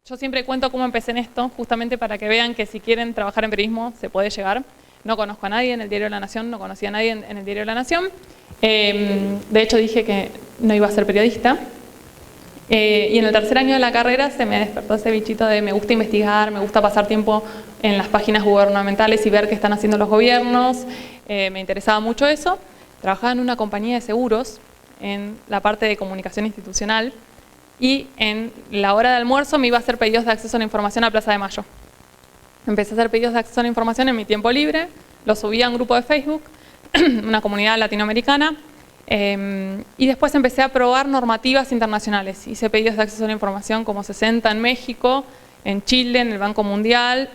Yo siempre cuento cómo empecé en esto, justamente para que vean que si quieren trabajar en periodismo se puede llegar. No conozco a nadie en el Diario de la Nación, no conocía a nadie en el Diario de la Nación. De hecho dije que no iba a ser periodista. Y en el tercer año de la carrera se me despertó ese bichito de me gusta investigar, me gusta pasar tiempo en las páginas gubernamentales y ver qué están haciendo los gobiernos. Me interesaba mucho eso. Trabajaba en una compañía de seguros, en la parte de comunicación institucional, y en la hora de almuerzo me iba a hacer pedidos de acceso a la información a Plaza de Mayo. Empecé a hacer pedidos de acceso a la información en mi tiempo libre, lo subía a un grupo de Facebook, una comunidad latinoamericana, y después empecé a probar normativas internacionales. Hice pedidos de acceso a la información como 60 en México, en Chile, en el Banco Mundial,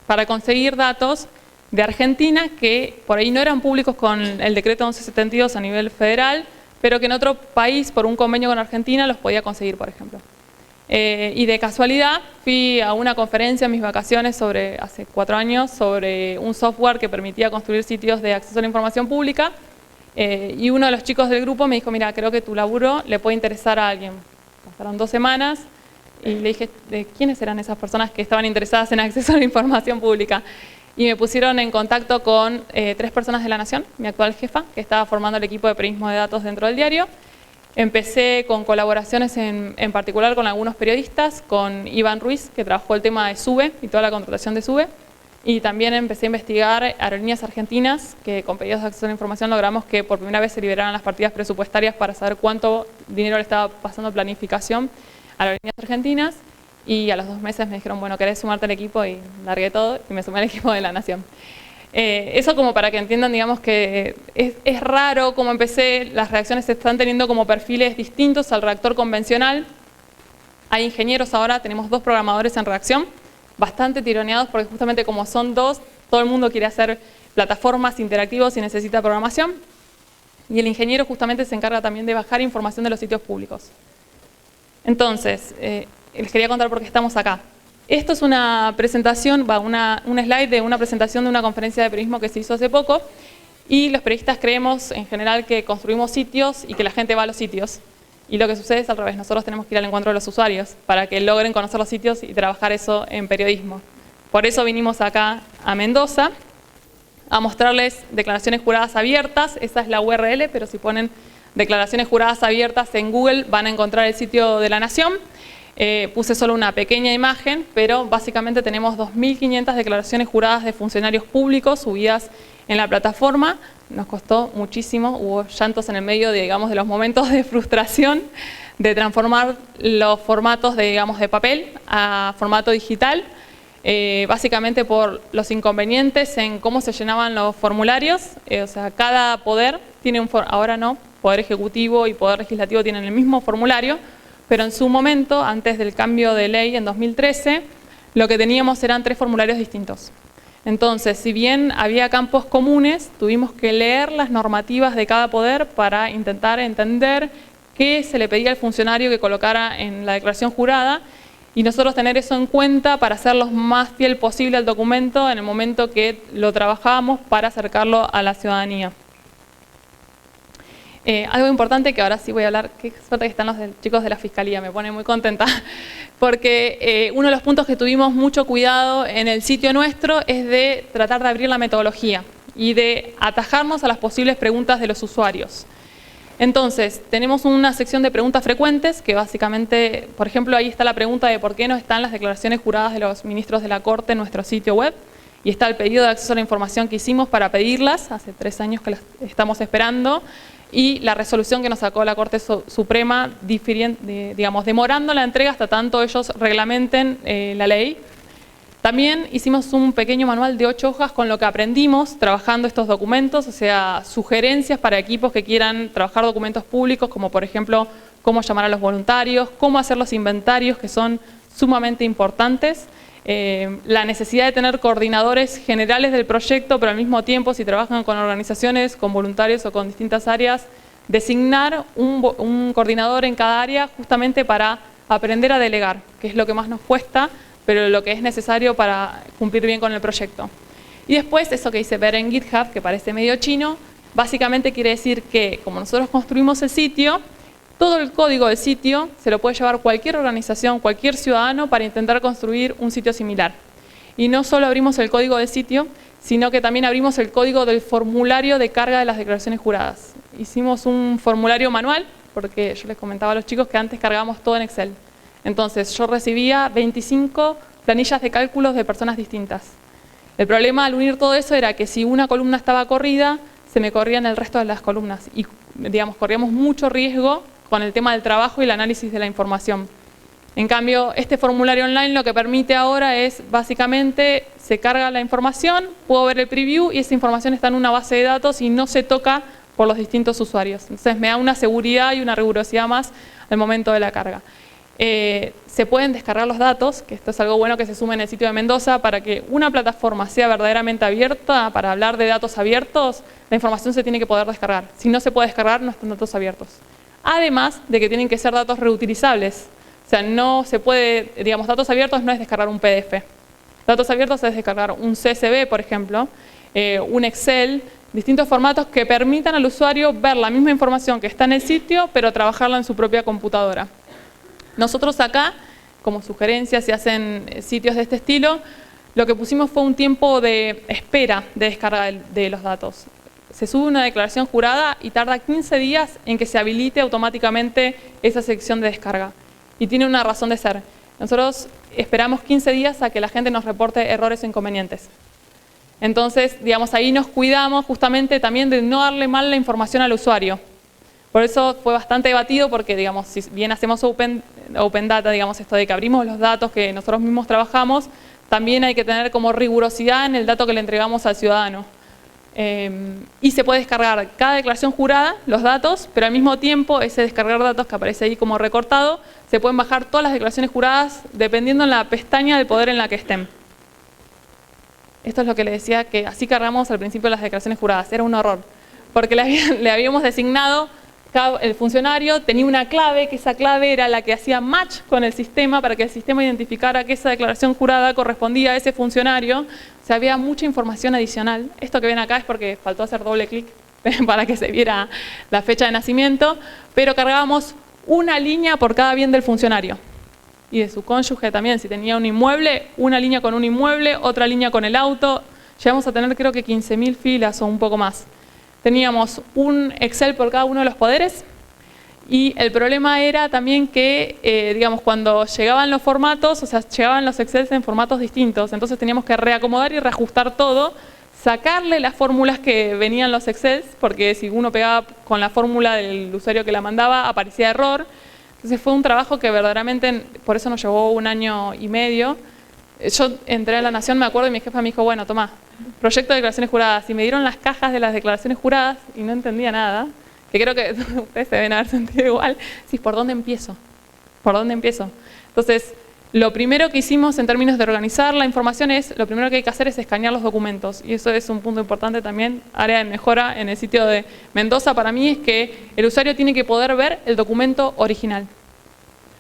para conseguir datos de Argentina que por ahí no eran públicos con el decreto 1172 a nivel federal, pero que en otro país, por un convenio con Argentina, los podía conseguir, por ejemplo. Y de casualidad fui a una conferencia en mis vacaciones hace 4 años sobre un software que permitía construir sitios de acceso a la información pública, y uno de los chicos del grupo me dijo, mira, creo que tu laburo le puede interesar a alguien. Pasaron 2 semanas y le dije, ¿de quiénes eran esas personas que estaban interesadas en acceso a la información pública? Y me pusieron en contacto con 3 personas de La Nación, mi actual jefa, que estaba formando el equipo de periodismo de datos dentro del diario. Empecé con colaboraciones en particular con algunos periodistas, con Iván Ruiz, que trabajó el tema de SUBE y toda la contratación de SUBE. Y también empecé a investigar aerolíneas argentinas, que con pedidos de acceso a la información logramos que por primera vez se liberaran las partidas presupuestarias para saber cuánto dinero le estaba pasando planificación a aerolíneas argentinas. Y a los 2 meses me dijeron, bueno, ¿querés sumarte al equipo? Y largué todo y me sumé al equipo de La Nación. Eso como para que entiendan, digamos, que es raro como empecé, las redacciones se están teniendo como perfiles distintos al redactor convencional. Hay ingenieros ahora, tenemos 2 programadores en redacción, bastante tironeados porque justamente como son 2, todo el mundo quiere hacer plataformas interactivas y necesita programación. Y el ingeniero justamente se encarga también de bajar información de los sitios públicos. Entonces, les quería contar por qué estamos acá. Esto es una presentación, un slide de una presentación de una conferencia de periodismo que se hizo hace poco, y los periodistas creemos en general que construimos sitios y que la gente va a los sitios. Y lo que sucede es al revés, nosotros tenemos que ir al encuentro de los usuarios para que logren conocer los sitios y trabajar eso en periodismo. Por eso vinimos acá a Mendoza a mostrarles declaraciones juradas abiertas. Esa es la URL, pero si ponen declaraciones juradas abiertas en Google van a encontrar el sitio de La Nación. Puse solo una pequeña imagen, pero básicamente tenemos 2.500 declaraciones juradas de funcionarios públicos subidas en la plataforma. Nos costó muchísimo, hubo llantos en el medio de los momentos de frustración de transformar los formatos de papel a formato digital, básicamente por los inconvenientes en cómo se llenaban los formularios. O sea, cada poder tiene ahora no, Poder Ejecutivo y Poder Legislativo tienen el mismo formulario, pero en su momento, antes del cambio de ley en 2013, lo que teníamos eran 3 formularios distintos. Entonces, si bien había campos comunes, tuvimos que leer las normativas de cada poder para intentar entender qué se le pedía al funcionario que colocara en la declaración jurada, y nosotros tener eso en cuenta para ser lo más fiel posible al documento en el momento que lo trabajábamos para acercarlo a la ciudadanía. Algo importante que ahora sí voy a hablar, qué suerte que están los chicos de la Fiscalía, me pone muy contenta, porque uno de los puntos que tuvimos mucho cuidado en el sitio nuestro es de tratar de abrir la metodología y de atajarnos a las posibles preguntas de los usuarios. Entonces, tenemos una sección de preguntas frecuentes que básicamente, por ejemplo, ahí está la pregunta de por qué no están las declaraciones juradas de los ministros de la Corte en nuestro sitio web, y está el pedido de acceso a la información que hicimos para pedirlas, hace 3 años que las estamos esperando, y la resolución que nos sacó la Corte Suprema, demorando la entrega hasta tanto ellos reglamenten la ley. También hicimos un pequeño manual de 8 hojas con lo que aprendimos trabajando estos documentos, o sea, sugerencias para equipos que quieran trabajar documentos públicos, como por ejemplo, cómo llamar a los voluntarios, cómo hacer los inventarios, que son sumamente importantes. La necesidad de tener coordinadores generales del proyecto, pero al mismo tiempo, si trabajan con organizaciones, con voluntarios o con distintas áreas, designar un coordinador en cada área justamente para aprender a delegar, que es lo que más nos cuesta, pero lo que es necesario para cumplir bien con el proyecto. Y después, eso que dice ver en GitHub, que parece medio chino, básicamente quiere decir que, como nosotros construimos el sitio, todo el código del sitio se lo puede llevar cualquier organización, cualquier ciudadano para intentar construir un sitio similar. Y no solo abrimos el código del sitio, sino que también abrimos el código del formulario de carga de las declaraciones juradas. Hicimos un formulario manual, porque yo les comentaba a los chicos que antes cargábamos todo en Excel. Entonces yo recibía 25 planillas de cálculos de personas distintas. El problema al unir todo eso era que si una columna estaba corrida, se me corrían el resto de las columnas. Y digamos, corríamos mucho riesgo con el tema del trabajo y el análisis de la información. En cambio, este formulario online lo que permite ahora es, básicamente, se carga la información, puedo ver el preview y esa información está en una base de datos y no se toca por los distintos usuarios. Entonces me da una seguridad y una rigurosidad más al momento de la carga. Se pueden descargar los datos, que esto es algo bueno que se sume en el sitio de Mendoza, para que una plataforma sea verdaderamente abierta, para hablar de datos abiertos, la información se tiene que poder descargar. Si no se puede descargar, no están datos abiertos. Además de que tienen que ser datos reutilizables. O sea, no se puede, digamos, datos abiertos no es descargar un PDF. Datos abiertos es descargar un CSV, por ejemplo, un Excel, distintos formatos que permitan al usuario ver la misma información que está en el sitio, pero trabajarla en su propia computadora. Nosotros acá, como sugerencia, si hacen sitios de este estilo, lo que pusimos fue un tiempo de espera de descarga de los datos. Se sube una declaración jurada y tarda 15 días en que se habilite automáticamente esa sección de descarga. Y tiene una razón de ser. Nosotros esperamos 15 días a que la gente nos reporte errores o inconvenientes. Entonces, digamos, ahí nos cuidamos justamente también de no darle mal la información al usuario. Por eso fue bastante debatido porque, digamos, si bien hacemos open data, digamos, esto de que abrimos los datos que nosotros mismos trabajamos, también hay que tener como rigurosidad en el dato que le entregamos al ciudadano. Y se puede descargar cada declaración jurada, los datos, pero al mismo tiempo ese descargar datos que aparece ahí como recortado, se pueden bajar todas las declaraciones juradas dependiendo en la pestaña de poder en la que estén. Esto es lo que les decía, que así cargamos al principio las declaraciones juradas, era un horror, porque le habíamos designado, el funcionario tenía una clave, que esa clave era la que hacía match con el sistema para que el sistema identificara que esa declaración jurada correspondía a ese funcionario. O sea, había mucha información adicional. Esto que ven acá es porque faltó hacer doble clic para que se viera la fecha de nacimiento, pero cargábamos una línea por cada bien del funcionario. Y de su cónyuge también, si tenía un inmueble, una línea con un inmueble, otra línea con el auto. Llegamos a tener creo que 15.000 filas o un poco más. Teníamos un Excel por cada uno de los poderes y el problema era también que, digamos, cuando llegaban los formatos, o sea, llegaban los Excel en formatos distintos, entonces teníamos que reacomodar y reajustar todo, sacarle las fórmulas que venían los Excel, porque si uno pegaba con la fórmula del usuario que la mandaba, aparecía error. Entonces fue un trabajo que verdaderamente, por eso nos llevó 1 año y medio. Yo entré a La Nación, me acuerdo, y mi jefa me dijo, bueno, tomá, proyecto de declaraciones juradas. Y me dieron las cajas de las declaraciones juradas y no entendía nada, que creo que ustedes se deben haber sentido igual. Sí, ¿por dónde empiezo? ¿Por dónde empiezo? Entonces, lo primero que hicimos en términos de organizar la información es, lo primero que hay que hacer es escanear los documentos. Y eso es un punto importante también, área de mejora en el sitio de Mendoza para mí, es que el usuario tiene que poder ver el documento original.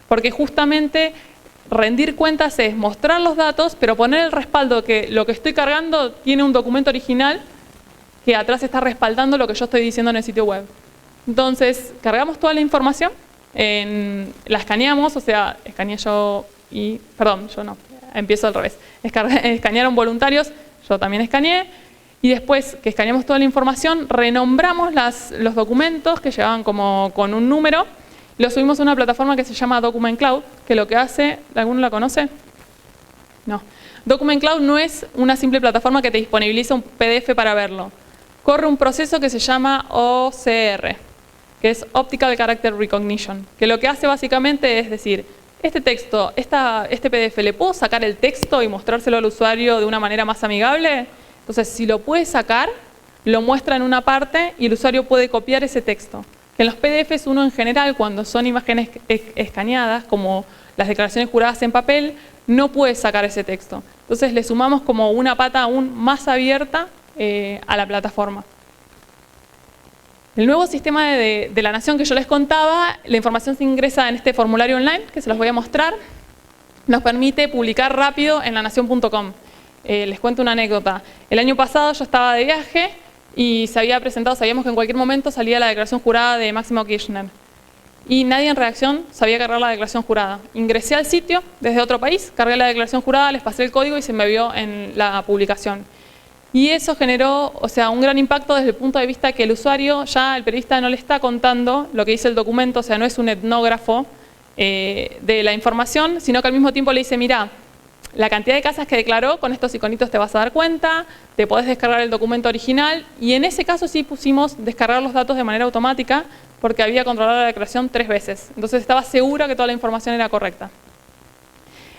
Porque justamente rendir cuentas es mostrar los datos, pero poner el respaldo que lo que estoy cargando tiene un documento original que atrás está respaldando lo que yo estoy diciendo en el sitio web. Entonces, cargamos toda la información, la escaneamos, o sea, escaneé yo y... Perdón, yo no, empiezo al revés. Escanearon voluntarios, yo también escaneé, y después que escaneamos toda la información, renombramos los documentos que llevaban como con un número. Lo subimos a una plataforma que se llama Document Cloud, que lo que hace, ¿alguno la conoce? No. Document Cloud no es una simple plataforma que te disponibiliza un PDF para verlo. Corre un proceso que se llama OCR, que es Optical Character Recognition, que lo que hace básicamente es decir, este texto, este PDF, ¿le puedo sacar el texto y mostrárselo al usuario de una manera más amigable? Entonces, si lo puede sacar, lo muestra en una parte y el usuario puede copiar ese texto. En los PDFs uno en general, cuando son imágenes escaneadas, como las declaraciones juradas en papel, no puede sacar ese texto. Entonces le sumamos como una pata aún más abierta a la plataforma. El nuevo sistema de La Nación que yo les contaba, la información se ingresa en este formulario online, que se los voy a mostrar, nos permite publicar rápido en lanacion.com. Les cuento una anécdota. El año pasado yo estaba de viaje y se había presentado, sabíamos que en cualquier momento salía la declaración jurada de Máximo Kirchner. y nadie en redacción sabía cargar la declaración jurada. Ingresé al sitio desde otro país, cargué la declaración jurada, les pasé el código y se me vio en la publicación. Y eso generó, o sea, un gran impacto desde el punto de vista que el usuario, ya el periodista no le está contando lo que dice el documento, o sea, no es un etnógrafo de la información, sino que al mismo tiempo le dice, mira, la cantidad de casas que declaró, con estos iconitos te vas a dar cuenta, te podés descargar el documento original, y en ese caso sí pusimos descargar los datos de manera automática, porque había controlado la declaración 3 veces. Entonces estaba segura que toda la información era correcta.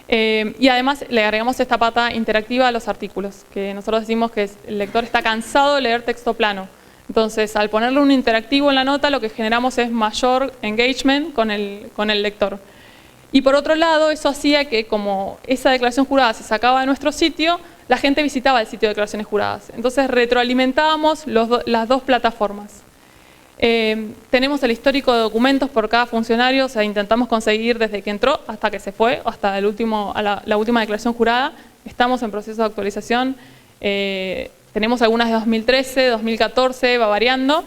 Y además le agregamos esta pata interactiva a los artículos, que nosotros decimos que el lector está cansado de leer texto plano. Entonces, al ponerle un interactivo en la nota, lo que generamos es mayor engagement con el lector. Y por otro lado, eso hacía que como esa declaración jurada se sacaba de nuestro sitio, la gente visitaba el sitio de declaraciones juradas. Entonces, retroalimentábamos las dos plataformas. Tenemos el histórico de documentos por cada funcionario, o sea, intentamos conseguir desde que entró hasta que se fue, hasta la última declaración jurada. Estamos en proceso de actualización. Tenemos algunas de 2013, 2014, va variando.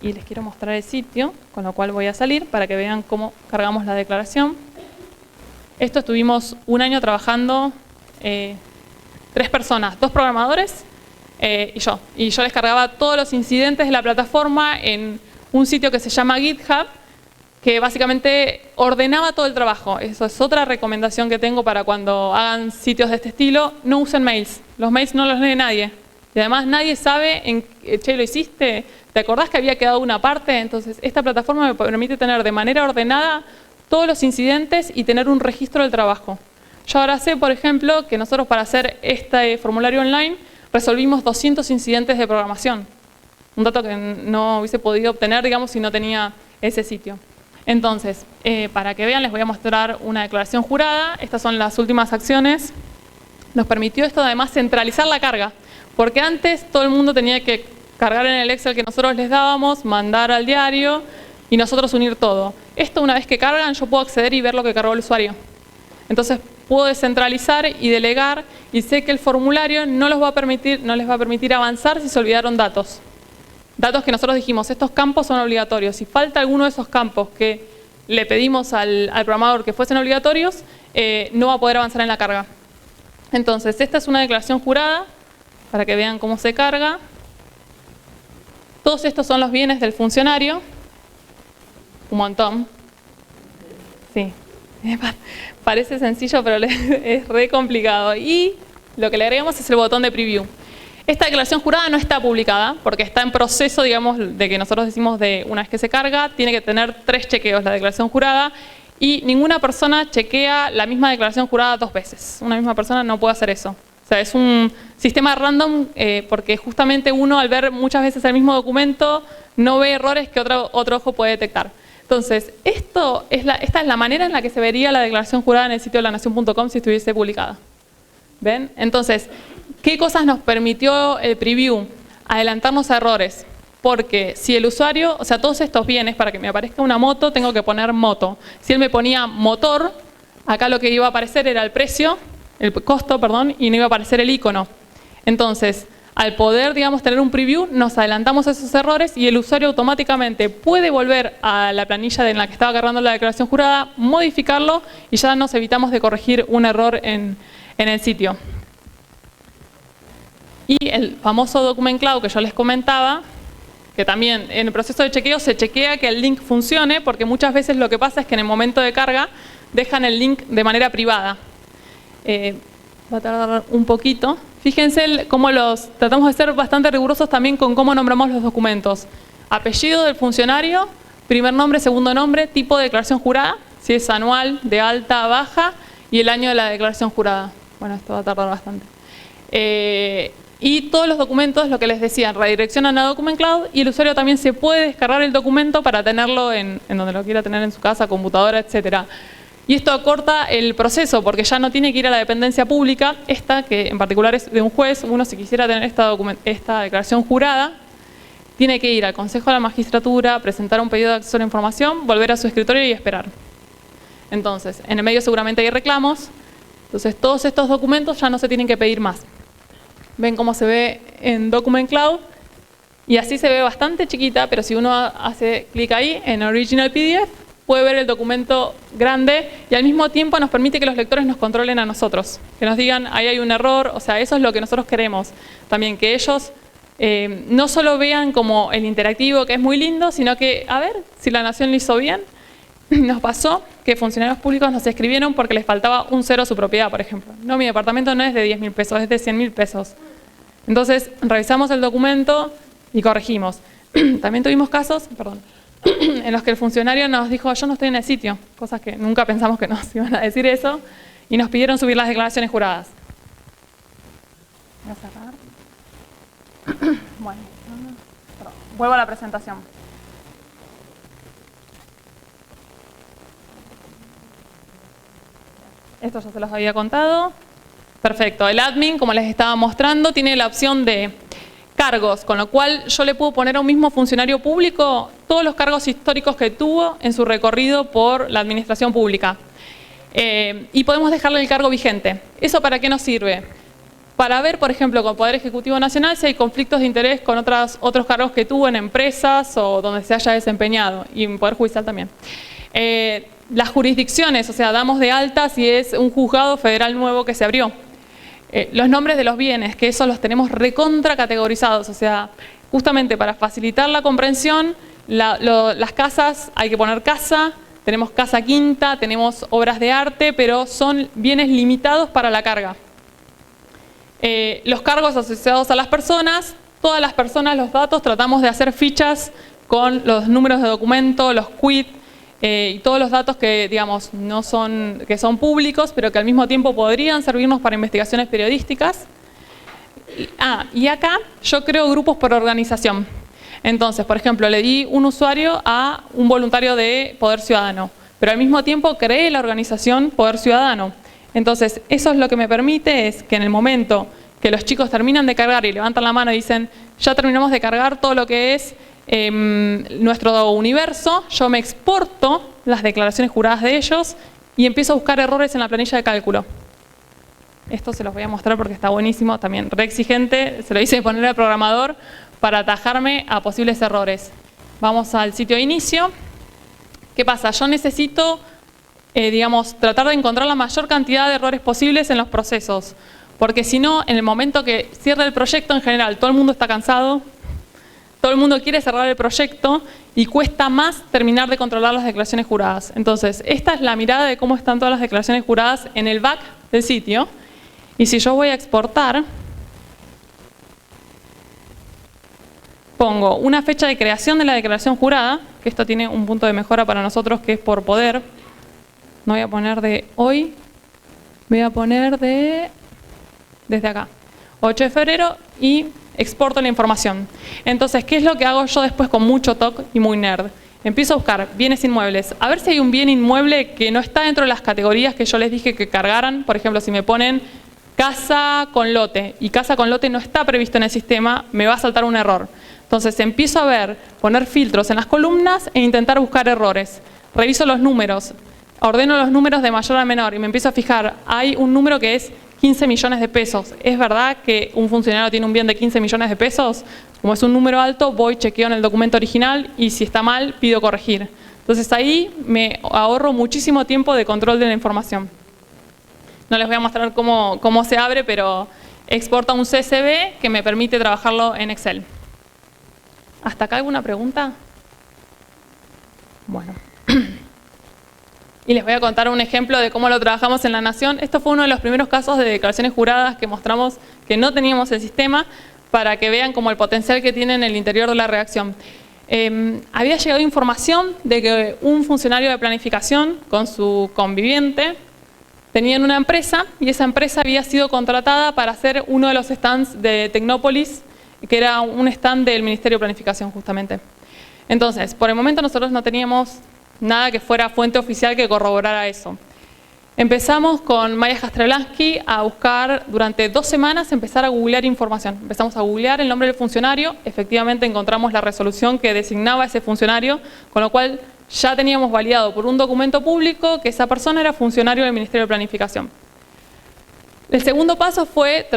Y les quiero mostrar el sitio, con lo cual voy a salir para que vean cómo cargamos la declaración. Esto estuvimos un año trabajando, 3 personas, 2 programadores y yo. Y yo les cargaba todos los incidentes de la plataforma en un sitio que se llama GitHub, que básicamente ordenaba todo el trabajo. Eso es otra recomendación que tengo para cuando hagan sitios de este estilo. No usen mails. Los mails no los lee nadie. Y además nadie sabe, che, ¿lo hiciste? ¿Te acordás que había quedado una parte? Entonces, esta plataforma me permite tener de manera ordenada todos los incidentes y tener un registro del trabajo. Yo ahora sé, por ejemplo, que nosotros para hacer este formulario online resolvimos 200 incidentes de programación. Un dato que no hubiese podido obtener, digamos, si no tenía ese sitio. Entonces, para que vean, les voy a mostrar una declaración jurada. Estas son las últimas acciones. Nos permitió esto además centralizar la carga, porque antes todo el mundo tenía que cargar en el Excel que nosotros les dábamos, mandar al diario y nosotros unir todo. Esto una vez que cargan yo puedo acceder y ver lo que cargó el usuario. Entonces puedo descentralizar y delegar y sé que el formulario no les va a permitir avanzar si se olvidaron datos. Datos que nosotros dijimos, estos campos son obligatorios. Si falta alguno de esos campos que le pedimos al programador que fuesen obligatorios, no va a poder avanzar en la carga. Entonces, esta es una declaración jurada, para que vean cómo se carga. Todos estos son los bienes del funcionario. Un montón. Sí. Parece sencillo, pero es re complicado. Y lo que le agregamos es el botón de preview. Esta declaración jurada no está publicada, porque está en proceso, digamos, de que nosotros decimos de una vez que se carga, tiene que tener 3 chequeos la declaración jurada, y ninguna persona chequea la misma declaración jurada 2 veces. Una misma persona no puede hacer eso. O sea, es un sistema random porque justamente uno al ver muchas veces el mismo documento no ve errores que otro ojo puede detectar. Entonces, esta es la manera en la que se vería la declaración jurada en el sitio de lanación.com si estuviese publicada. ¿Ven? Entonces, ¿qué cosas nos permitió el preview? Adelantarnos a errores. Porque si el usuario, o sea, todos estos bienes, para que me aparezca una moto, tengo que poner moto. Si él me ponía motor, acá lo que iba a aparecer era el precio, el costo, perdón, y no iba a aparecer el icono. Entonces, al poder, digamos, tener un preview, nos adelantamos a esos errores y el usuario automáticamente puede volver a la planilla en la que estaba cargando la declaración jurada, modificarlo y ya nos evitamos de corregir un error en el sitio. Y el famoso Document Cloud que yo les comentaba, que también en el proceso de chequeo se chequea que el link funcione, porque muchas veces lo que pasa es que en el momento de carga dejan el link de manera privada. Va a tardar un poquito. Fíjense cómo tratamos de ser bastante rigurosos también con cómo nombramos los documentos. Apellido del funcionario, primer nombre, segundo nombre, tipo de declaración jurada, si es anual, de alta, baja, y el año de la declaración jurada. Bueno, esto va a tardar bastante. Y todos los documentos, lo que les decía, redireccionan a Document Cloud y el usuario también se puede descargar el documento para tenerlo en donde lo quiera tener, en su casa, computadora, etcétera. Y esto acorta el proceso porque ya no tiene que ir a la dependencia pública, esta que en particular es de un juez. Uno, si quisiera tener esta declaración jurada, tiene que ir al Consejo de la Magistratura, presentar un pedido de acceso a la información, volver a su escritorio y esperar. Entonces, en el medio seguramente hay reclamos. Entonces, todos estos documentos ya no se tienen que pedir más. Ven cómo se ve en Document Cloud. Y así se ve bastante chiquita, pero si uno hace clic ahí en Original PDF, puede ver el documento grande y al mismo tiempo nos permite que los lectores nos controlen a nosotros, que nos digan, ahí hay un error, o sea, eso es lo que nosotros queremos. También que ellos no solo vean como el interactivo, que es muy lindo, sino que, a ver, si la Nación lo hizo bien. Nos pasó que funcionarios públicos nos escribieron porque les faltaba un cero a su propiedad, por ejemplo. No, mi departamento no es de 10.000 pesos, es de 100.000 pesos. Entonces, revisamos el documento y corregimos. También tuvimos casos, perdón, en los que el funcionario nos dijo, yo no estoy en el sitio, cosas que nunca pensamos que nos iban a decir eso, y nos pidieron subir las declaraciones juradas. Voy a cerrar. Bueno, perdón, vuelvo a la presentación. Esto ya se los había contado. Perfecto. El admin, como les estaba mostrando, tiene la opción de cargos, con lo cual yo le puedo poner a un mismo funcionario público todos los cargos históricos que tuvo en su recorrido por la administración pública. Y podemos dejarle el cargo vigente. ¿Eso para qué nos sirve? Para ver, por ejemplo, con el Poder Ejecutivo Nacional si hay conflictos de interés con otros cargos que tuvo en empresas o donde se haya desempeñado, y en Poder Judicial también. Las jurisdicciones, o sea, damos de alta si es un juzgado federal nuevo que se abrió. Los nombres de los bienes, que esos los tenemos recontra categorizados, o sea, justamente para facilitar la comprensión, las casas, hay que poner casa, tenemos casa quinta, tenemos obras de arte, pero son bienes limitados para la carga. Los cargos asociados a las personas, todas las personas, los datos, tratamos de hacer fichas con los números de documento, los quit, y todos los datos que, digamos, que son públicos, pero que al mismo tiempo podrían servirnos para investigaciones periodísticas. Y acá yo creo grupos por organización. Entonces, por ejemplo, le di un usuario a un voluntario de Poder Ciudadano, pero al mismo tiempo creé la organización Poder Ciudadano. Entonces, eso es lo que me permite es que en el momento que los chicos terminan de cargar y levantan la mano y dicen, ya terminamos de cargar todo lo que es nuestro universo, yo me exporto las declaraciones juradas de ellos y empiezo a buscar errores en la planilla de cálculo. Esto se los voy a mostrar porque está buenísimo, también re exigente, se lo hice poner al programador para atajarme a posibles errores. Vamos al sitio de inicio. ¿Qué pasa? Yo necesito, digamos, tratar de encontrar la mayor cantidad de errores posibles en los procesos, porque si no, en el momento que cierre el proyecto, en general, todo el mundo está cansado, todo el mundo quiere cerrar el proyecto y cuesta más terminar de controlar las declaraciones juradas. Entonces, esta es la mirada de cómo están todas las declaraciones juradas en el back del sitio. Y si yo voy a exportar, pongo una fecha de creación de la declaración jurada, que esto tiene un punto de mejora para nosotros que es por poder. No voy a poner de hoy, voy a poner desde acá, 8 de febrero y exporto la información. Entonces, ¿qué es lo que hago yo después con mucho TOC y muy nerd? Empiezo a buscar bienes inmuebles. A ver si hay un bien inmueble que no está dentro de las categorías que yo les dije que cargaran. Por ejemplo, si me ponen casa con lote y casa con lote no está previsto en el sistema, me va a saltar un error. Entonces, empiezo a ver, poner filtros en las columnas e intentar buscar errores. Reviso los números, ordeno los números de mayor a menor y me empiezo a fijar. Hay un número que es 15 millones de pesos. ¿Es verdad que un funcionario tiene un bien de 15 millones de pesos? Como es un número alto, voy, chequeo en el documento original y si está mal, pido corregir. Entonces ahí me ahorro muchísimo tiempo de control de la información. No les voy a mostrar cómo se abre, pero exporta un CSV que me permite trabajarlo en Excel. ¿Hasta acá alguna pregunta? Bueno. Y les voy a contar un ejemplo de cómo lo trabajamos en La Nación. Esto fue uno de los primeros casos de declaraciones juradas que mostramos que no teníamos el sistema para que vean como el potencial que tiene en el interior de la redacción. Había llegado información de que un funcionario de planificación con su conviviente tenían una empresa y esa empresa había sido contratada para hacer uno de los stands de Tecnópolis, que era un stand del Ministerio de Planificación justamente. Entonces, por el momento nosotros no teníamos nada que fuera fuente oficial que corroborara eso. Empezamos con Maya Jastrzeblaski a buscar durante 2 semanas, empezar a googlear información. Empezamos a googlear el nombre del funcionario, efectivamente encontramos la resolución que designaba a ese funcionario, con lo cual ya teníamos validado por un documento público que esa persona era funcionario del Ministerio de Planificación. El segundo paso fue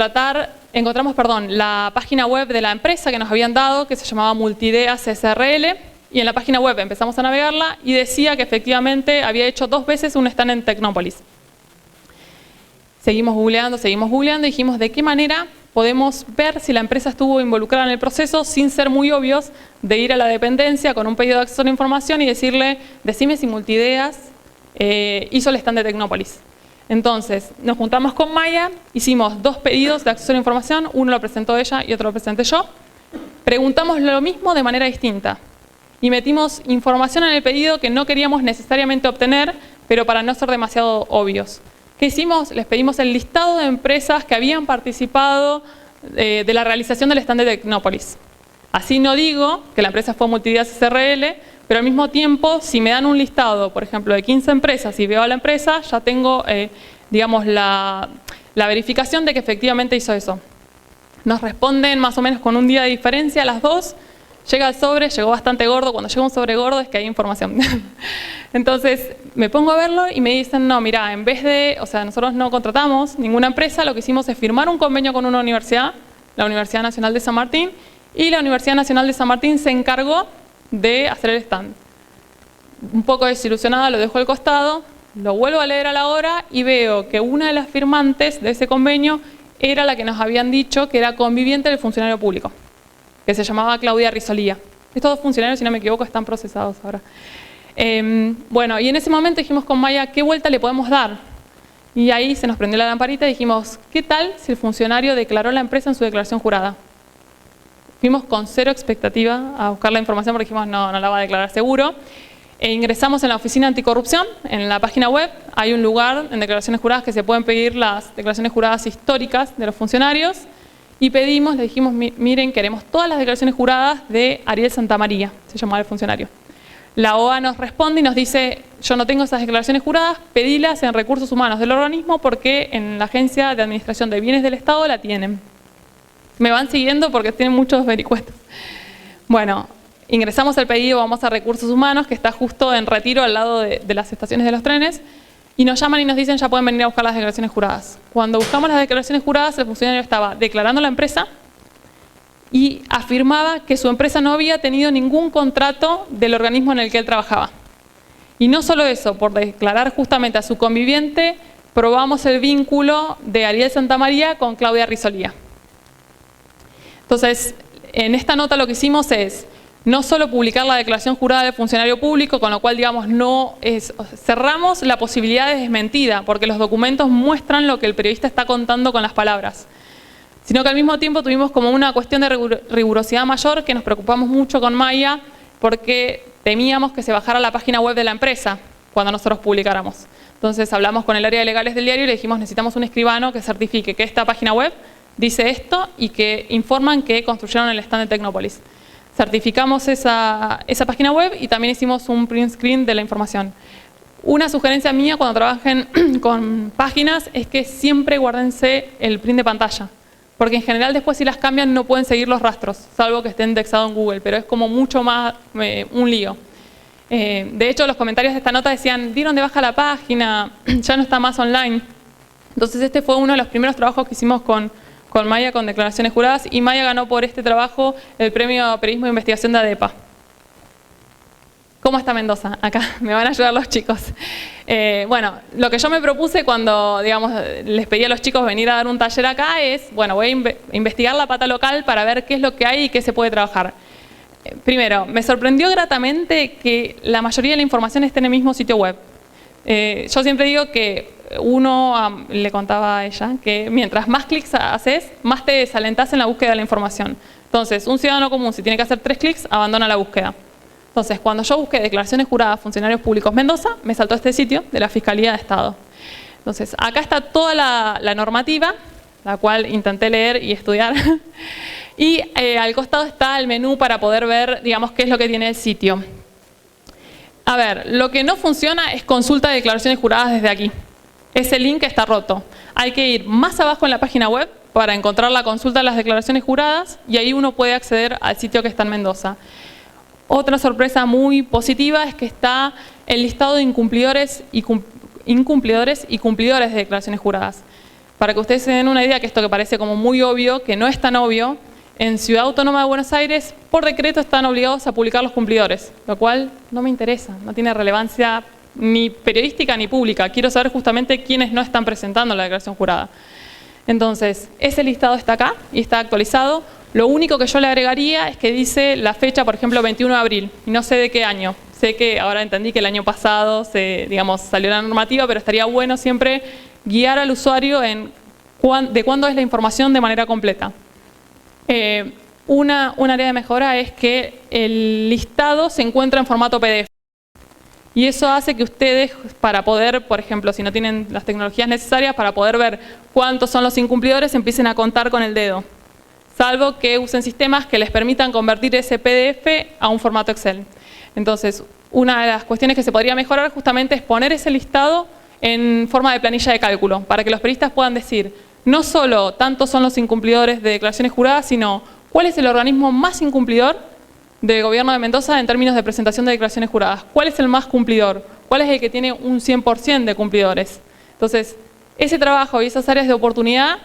encontramos la página web de la empresa que nos habían dado, que se llamaba Multidea CSRL, y en la página web empezamos a navegarla y decía que efectivamente había hecho 2 veces un stand en Tecnópolis. Seguimos googleando y dijimos de qué manera podemos ver si la empresa estuvo involucrada en el proceso sin ser muy obvios de ir a la dependencia con un pedido de acceso a la información y decirle, decime si Multideas hizo el stand de Tecnópolis. Entonces, nos juntamos con Maya, hicimos 2 pedidos de acceso a la información, uno lo presentó ella y otro lo presenté yo. Preguntamos lo mismo de manera distinta y metimos información en el pedido que no queríamos necesariamente obtener, pero para no ser demasiado obvios. ¿Qué hicimos? Les pedimos el listado de empresas que habían participado de la realización del stand de Tecnópolis. Así no digo que la empresa fue Multideas SRL, pero al mismo tiempo, si me dan un listado, por ejemplo, de 15 empresas y veo a la empresa, ya tengo, digamos, la verificación de que efectivamente hizo eso. Nos responden más o menos con un día de diferencia las 2. Llega el sobre, llegó bastante gordo. Cuando llega un sobre gordo es que hay información. Entonces me pongo a verlo y me dicen, no, mira, en vez de, o sea, nosotros no contratamos ninguna empresa, lo que hicimos es firmar un convenio con una universidad, la Universidad Nacional de San Martín, y la Universidad Nacional de San Martín se encargó de hacer el stand. Un poco desilusionada lo dejo al costado, lo vuelvo a leer a la hora y veo que una de las firmantes de ese convenio era la que nos habían dicho que era conviviente del funcionario público, que se llamaba Claudia Risolía. Estos 2 funcionarios, si no me equivoco, están procesados ahora. Bueno, y en ese momento dijimos con Maya, ¿qué vuelta le podemos dar? Y ahí se nos prendió la lamparita y dijimos, ¿qué tal si el funcionario declaró la empresa en su declaración jurada? Fuimos con 0 expectativa a buscar la información porque dijimos, no la va a declarar seguro. Ingresamos en la oficina anticorrupción, en la página web, hay un lugar en declaraciones juradas que se pueden pedir las declaraciones juradas históricas de los funcionarios y pedimos, le dijimos, miren, queremos todas las declaraciones juradas de Ariel Santamaría, se llamaba el funcionario. La OA nos responde y nos dice, yo no tengo esas declaraciones juradas, pedílas en recursos humanos del organismo porque en la Agencia de Administración de Bienes del Estado la tienen. Me van siguiendo porque tienen muchos vericuetos. Bueno, ingresamos el pedido, vamos a recursos humanos, que está justo en Retiro, al lado de las estaciones de los trenes, y nos llaman y nos dicen, ya pueden venir a buscar las declaraciones juradas. Cuando buscamos las declaraciones juradas, el funcionario estaba declarando la empresa y afirmaba que su empresa no había tenido ningún contrato del organismo en el que él trabajaba. Y no solo eso, por declarar justamente a su conviviente, probamos el vínculo de Ariel Santamaría con Claudia Risolía. Entonces, en esta nota lo que hicimos es no solo publicar la declaración jurada del funcionario público, con lo cual, digamos, cerramos la posibilidad de desmentida, porque los documentos muestran lo que el periodista está contando con las palabras, sino que al mismo tiempo tuvimos como una cuestión de rigurosidad mayor, que nos preocupamos mucho con Maya, porque temíamos que se bajara la página web de la empresa cuando nosotros publicáramos. Entonces hablamos con el área de legales del diario y le dijimos, necesitamos un escribano que certifique que esta página web dice esto y que informan que construyeron el stand de Tecnópolis. Certificamos esa página web y también hicimos un print screen de la información. Una sugerencia mía cuando trabajen con páginas es que siempre guárdense el print de pantalla, porque en general después si las cambian no pueden seguir los rastros, salvo que esté indexado en Google, pero es como mucho más un lío. De hecho, los comentarios de esta nota decían, dieron de baja la página, ya no está más online. Entonces este fue uno de los primeros trabajos que hicimos con Maya, con declaraciones juradas, y Maya ganó por este trabajo el premio Periodismo de Investigación de ADEPA. ¿Cómo está Mendoza? Acá me van a ayudar los chicos. Bueno, lo que yo me propuse cuando, digamos, les pedí a los chicos venir a dar un taller acá es, bueno, voy a investigar la pata local para ver qué es lo que hay y qué se puede trabajar. Primero, me sorprendió gratamente que la mayoría de la información esté en el mismo sitio web. Yo siempre digo que le contaba a ella, que mientras más clics haces, más te desalentás en la búsqueda de la información. Entonces, un ciudadano común, si tiene que hacer 3 clics, abandona la búsqueda. Entonces, cuando yo busqué declaraciones juradas a funcionarios públicos Mendoza, me saltó este sitio de la Fiscalía de Estado. Entonces, acá está toda la normativa, la cual intenté leer y estudiar. Y al costado está el menú para poder ver, digamos, qué es lo que tiene el sitio. A ver, lo que no funciona es consulta de declaraciones juradas desde aquí. Ese link está roto. Hay que ir más abajo en la página web para encontrar la consulta de las declaraciones juradas y ahí uno puede acceder al sitio que está en Mendoza. Otra sorpresa muy positiva es que está el listado de incumplidores y cumplidores de declaraciones juradas. Para que ustedes se den una idea, que esto que parece como muy obvio, que no es tan obvio, en Ciudad Autónoma de Buenos Aires, por decreto están obligados a publicar los cumplidores, lo cual no me interesa, no tiene relevancia ni periodística ni pública. Quiero saber justamente quiénes no están presentando la declaración jurada. Entonces, ese listado está acá y está actualizado. Lo único que yo le agregaría es que dice la fecha, por ejemplo, 21 de abril, y no sé de qué año. Sé que ahora entendí que el año pasado salió la normativa, pero estaría bueno siempre guiar al usuario en de cuándo es la información de manera completa. Un área de mejora es que el listado se encuentra en formato PDF. Y eso hace que ustedes, para poder, por ejemplo, si no tienen las tecnologías necesarias, para poder ver cuántos son los incumplidores, empiecen a contar con el dedo. Salvo que usen sistemas que les permitan convertir ese PDF a un formato Excel. Entonces, una de las cuestiones que se podría mejorar justamente es poner ese listado en forma de planilla de cálculo, para que los periodistas puedan decir, no solo tantos son los incumplidores de declaraciones juradas, sino cuál es el organismo más incumplidor del gobierno de Mendoza en términos de presentación de declaraciones juradas. ¿Cuál es el más cumplidor? ¿Cuál es el que tiene un 100% de cumplidores? Entonces, ese trabajo y esas áreas de oportunidad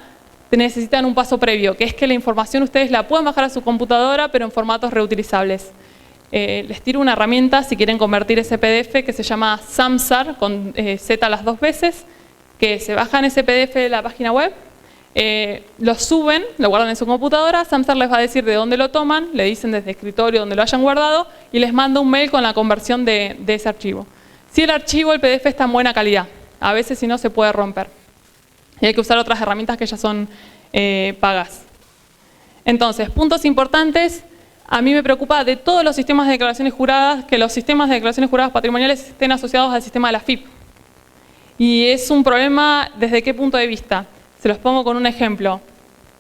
necesitan un paso previo, que es que la información ustedes la puedan bajar a su computadora, pero en formatos reutilizables. Les tiro una herramienta si quieren convertir ese PDF que se llama Samsar, con Z las dos veces, que se bajan ese PDF de la página web, lo suben, lo guardan en su computadora, Samsar les va a decir de dónde lo toman, le dicen desde escritorio donde lo hayan guardado y les manda un mail con la conversión de ese archivo. Si el archivo, el PDF está en buena calidad, a veces si no se puede romper. Y hay que usar otras herramientas que ya son pagas. Entonces, puntos importantes, a mí me preocupa de todos los sistemas de declaraciones juradas, que los sistemas de declaraciones juradas patrimoniales estén asociados al sistema de la FIP. Y es un problema desde qué punto de vista. Se los pongo con un ejemplo.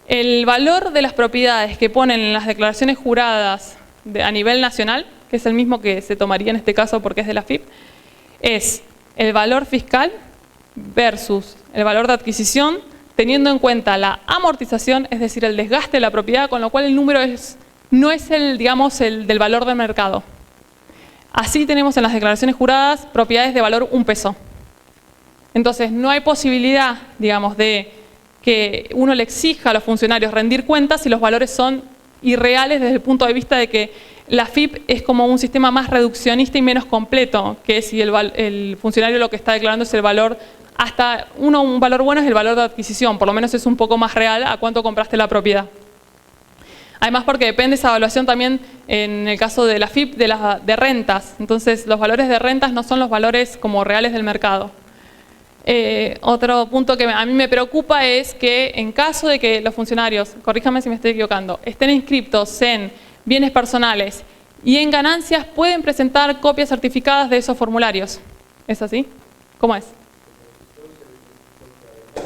El valor de las propiedades que ponen en las declaraciones juradas a nivel nacional, que es el mismo que se tomaría en este caso porque es de la FIP, es el valor fiscal versus el valor de adquisición, teniendo en cuenta la amortización, es decir, el desgaste de la propiedad, con lo cual el número no es el del valor del mercado. Así tenemos en las declaraciones juradas propiedades de valor 1 peso. Entonces, no hay posibilidad, digamos, de que uno le exija a los funcionarios rendir cuentas si los valores son irreales desde el punto de vista de que la FIP es como un sistema más reduccionista y menos completo, que si el funcionario lo que está declarando es el valor, hasta un valor bueno es el valor de adquisición, por lo menos es un poco más real a cuánto compraste la propiedad. Además porque depende esa evaluación también, en el caso de la FIP, de rentas. Entonces los valores de rentas no son los valores como reales del mercado. Otro punto que a mí me preocupa es que en caso de que los funcionarios, corríjame si me estoy equivocando, estén inscriptos en bienes personales y en ganancias, pueden presentar copias certificadas de esos formularios. ¿Es así? ¿Cómo es?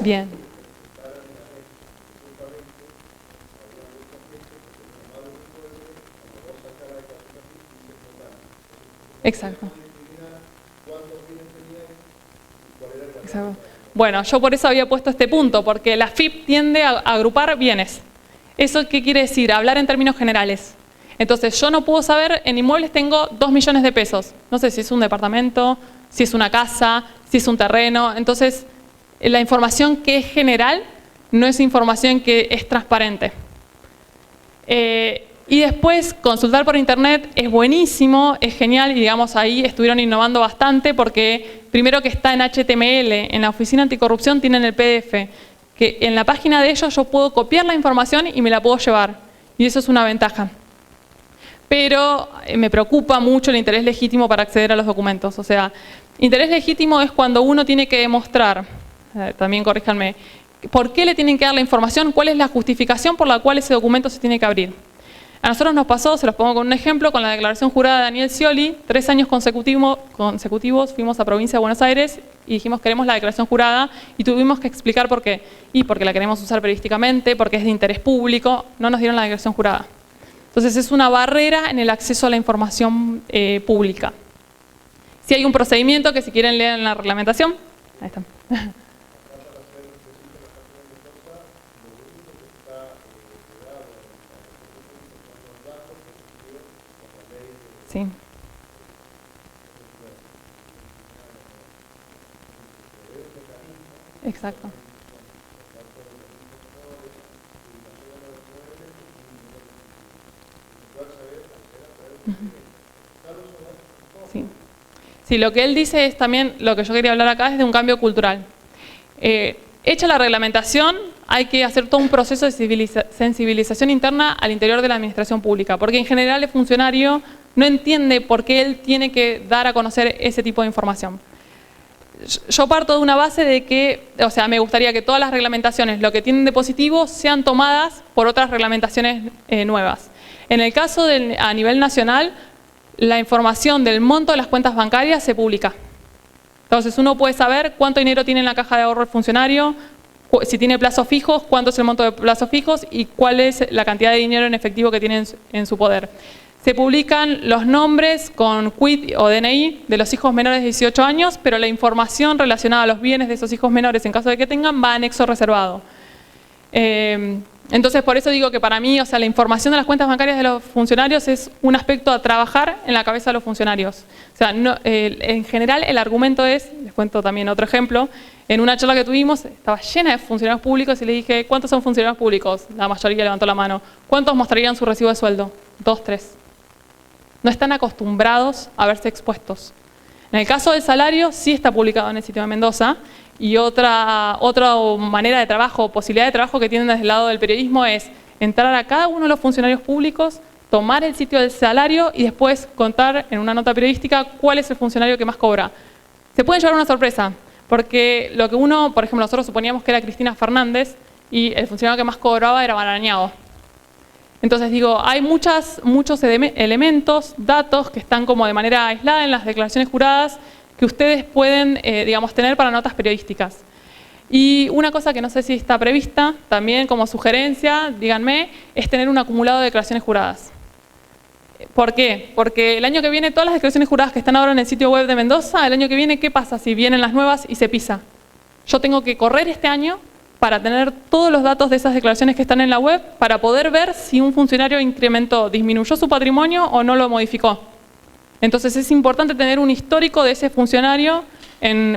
Bien. Exacto. Exacto. Bueno, yo por eso había puesto este punto, porque la FIP tiende a agrupar bienes. ¿Eso qué quiere decir? Hablar en términos generales. Entonces, yo no puedo saber, en inmuebles tengo 2 millones de pesos. No sé si es un departamento, si es una casa, si es un terreno. Entonces, la información que es general no es información que es transparente. Y después, consultar por internet es buenísimo, es genial, y digamos ahí estuvieron innovando bastante porque primero que está en HTML, en la Oficina Anticorrupción tienen el PDF, que en la página de ellos yo puedo copiar la información y me la puedo llevar, y eso es una ventaja. Pero me preocupa mucho el interés legítimo para acceder a los documentos, o sea, interés legítimo es cuando uno tiene que demostrar, también corríjanme, por qué le tienen que dar la información, cuál es la justificación por la cual ese documento se tiene que abrir. A nosotros nos pasó, se los pongo con un ejemplo, con la declaración jurada de Daniel Scioli, 3 años consecutivos fuimos a Provincia de Buenos Aires y dijimos queremos la declaración jurada y tuvimos que explicar por qué. Y porque la queremos usar periodísticamente, porque es de interés público, no nos dieron la declaración jurada. Entonces es una barrera en el acceso a la información pública. Si hay un procedimiento que si quieren leer en la reglamentación, ahí está. Sí. Exacto. Sí. Sí, lo que él dice es también, lo que yo quería hablar acá es de un cambio cultural. Hecha la reglamentación, hay que hacer todo un proceso de sensibilización interna al interior de la administración pública, porque en general el funcionario no entiende por qué él tiene que dar a conocer ese tipo de información. Yo parto de una base de que, o sea, me gustaría que todas las reglamentaciones, lo que tienen de positivo, sean tomadas por otras reglamentaciones nuevas. En el caso a nivel nacional, la información del monto de las cuentas bancarias se publica. Entonces uno puede saber cuánto dinero tiene en la caja de ahorro el funcionario, si tiene plazos fijos, cuánto es el monto de plazos fijos y cuál es la cantidad de dinero en efectivo que tiene en su poder. Se publican los nombres con CUIT o DNI de los hijos menores de 18 años, pero la información relacionada a los bienes de esos hijos menores, en caso de que tengan, va a anexo reservado. Entonces, por eso digo que para mí, o sea, la información de las cuentas bancarias de los funcionarios es un aspecto a trabajar en la cabeza de los funcionarios. O sea, en general el argumento es, les cuento también otro ejemplo, en una charla que tuvimos, estaba llena de funcionarios públicos y le dije, ¿cuántos son funcionarios públicos? La mayoría levantó la mano. ¿Cuántos mostrarían su recibo de sueldo? 2, 3. No están acostumbrados a verse expuestos. En el caso del salario, sí está publicado en el sitio de Mendoza, y otra manera de trabajo, posibilidad de trabajo que tienen desde el lado del periodismo es entrar a cada uno de los funcionarios públicos, tomar el sitio del salario y después contar en una nota periodística cuál es el funcionario que más cobra. Se pueden llevar una sorpresa, porque lo que por ejemplo, nosotros suponíamos que era Cristina Fernández y el funcionario que más cobraba era Barañao. Entonces digo, hay muchos elementos, datos que están como de manera aislada en las declaraciones juradas que ustedes pueden, digamos, tener para notas periodísticas. Y una cosa que no sé si está prevista, también como sugerencia, díganme, es tener un acumulado de declaraciones juradas. ¿Por qué? Porque el año que viene, todas las declaraciones juradas que están ahora en el sitio web de Mendoza, el año que viene, ¿qué pasa si vienen las nuevas y se pisa? Yo tengo que correr este año para tener todos los datos de esas declaraciones que están en la web, para poder ver si un funcionario disminuyó su patrimonio o no lo modificó. Entonces es importante tener un histórico de ese funcionario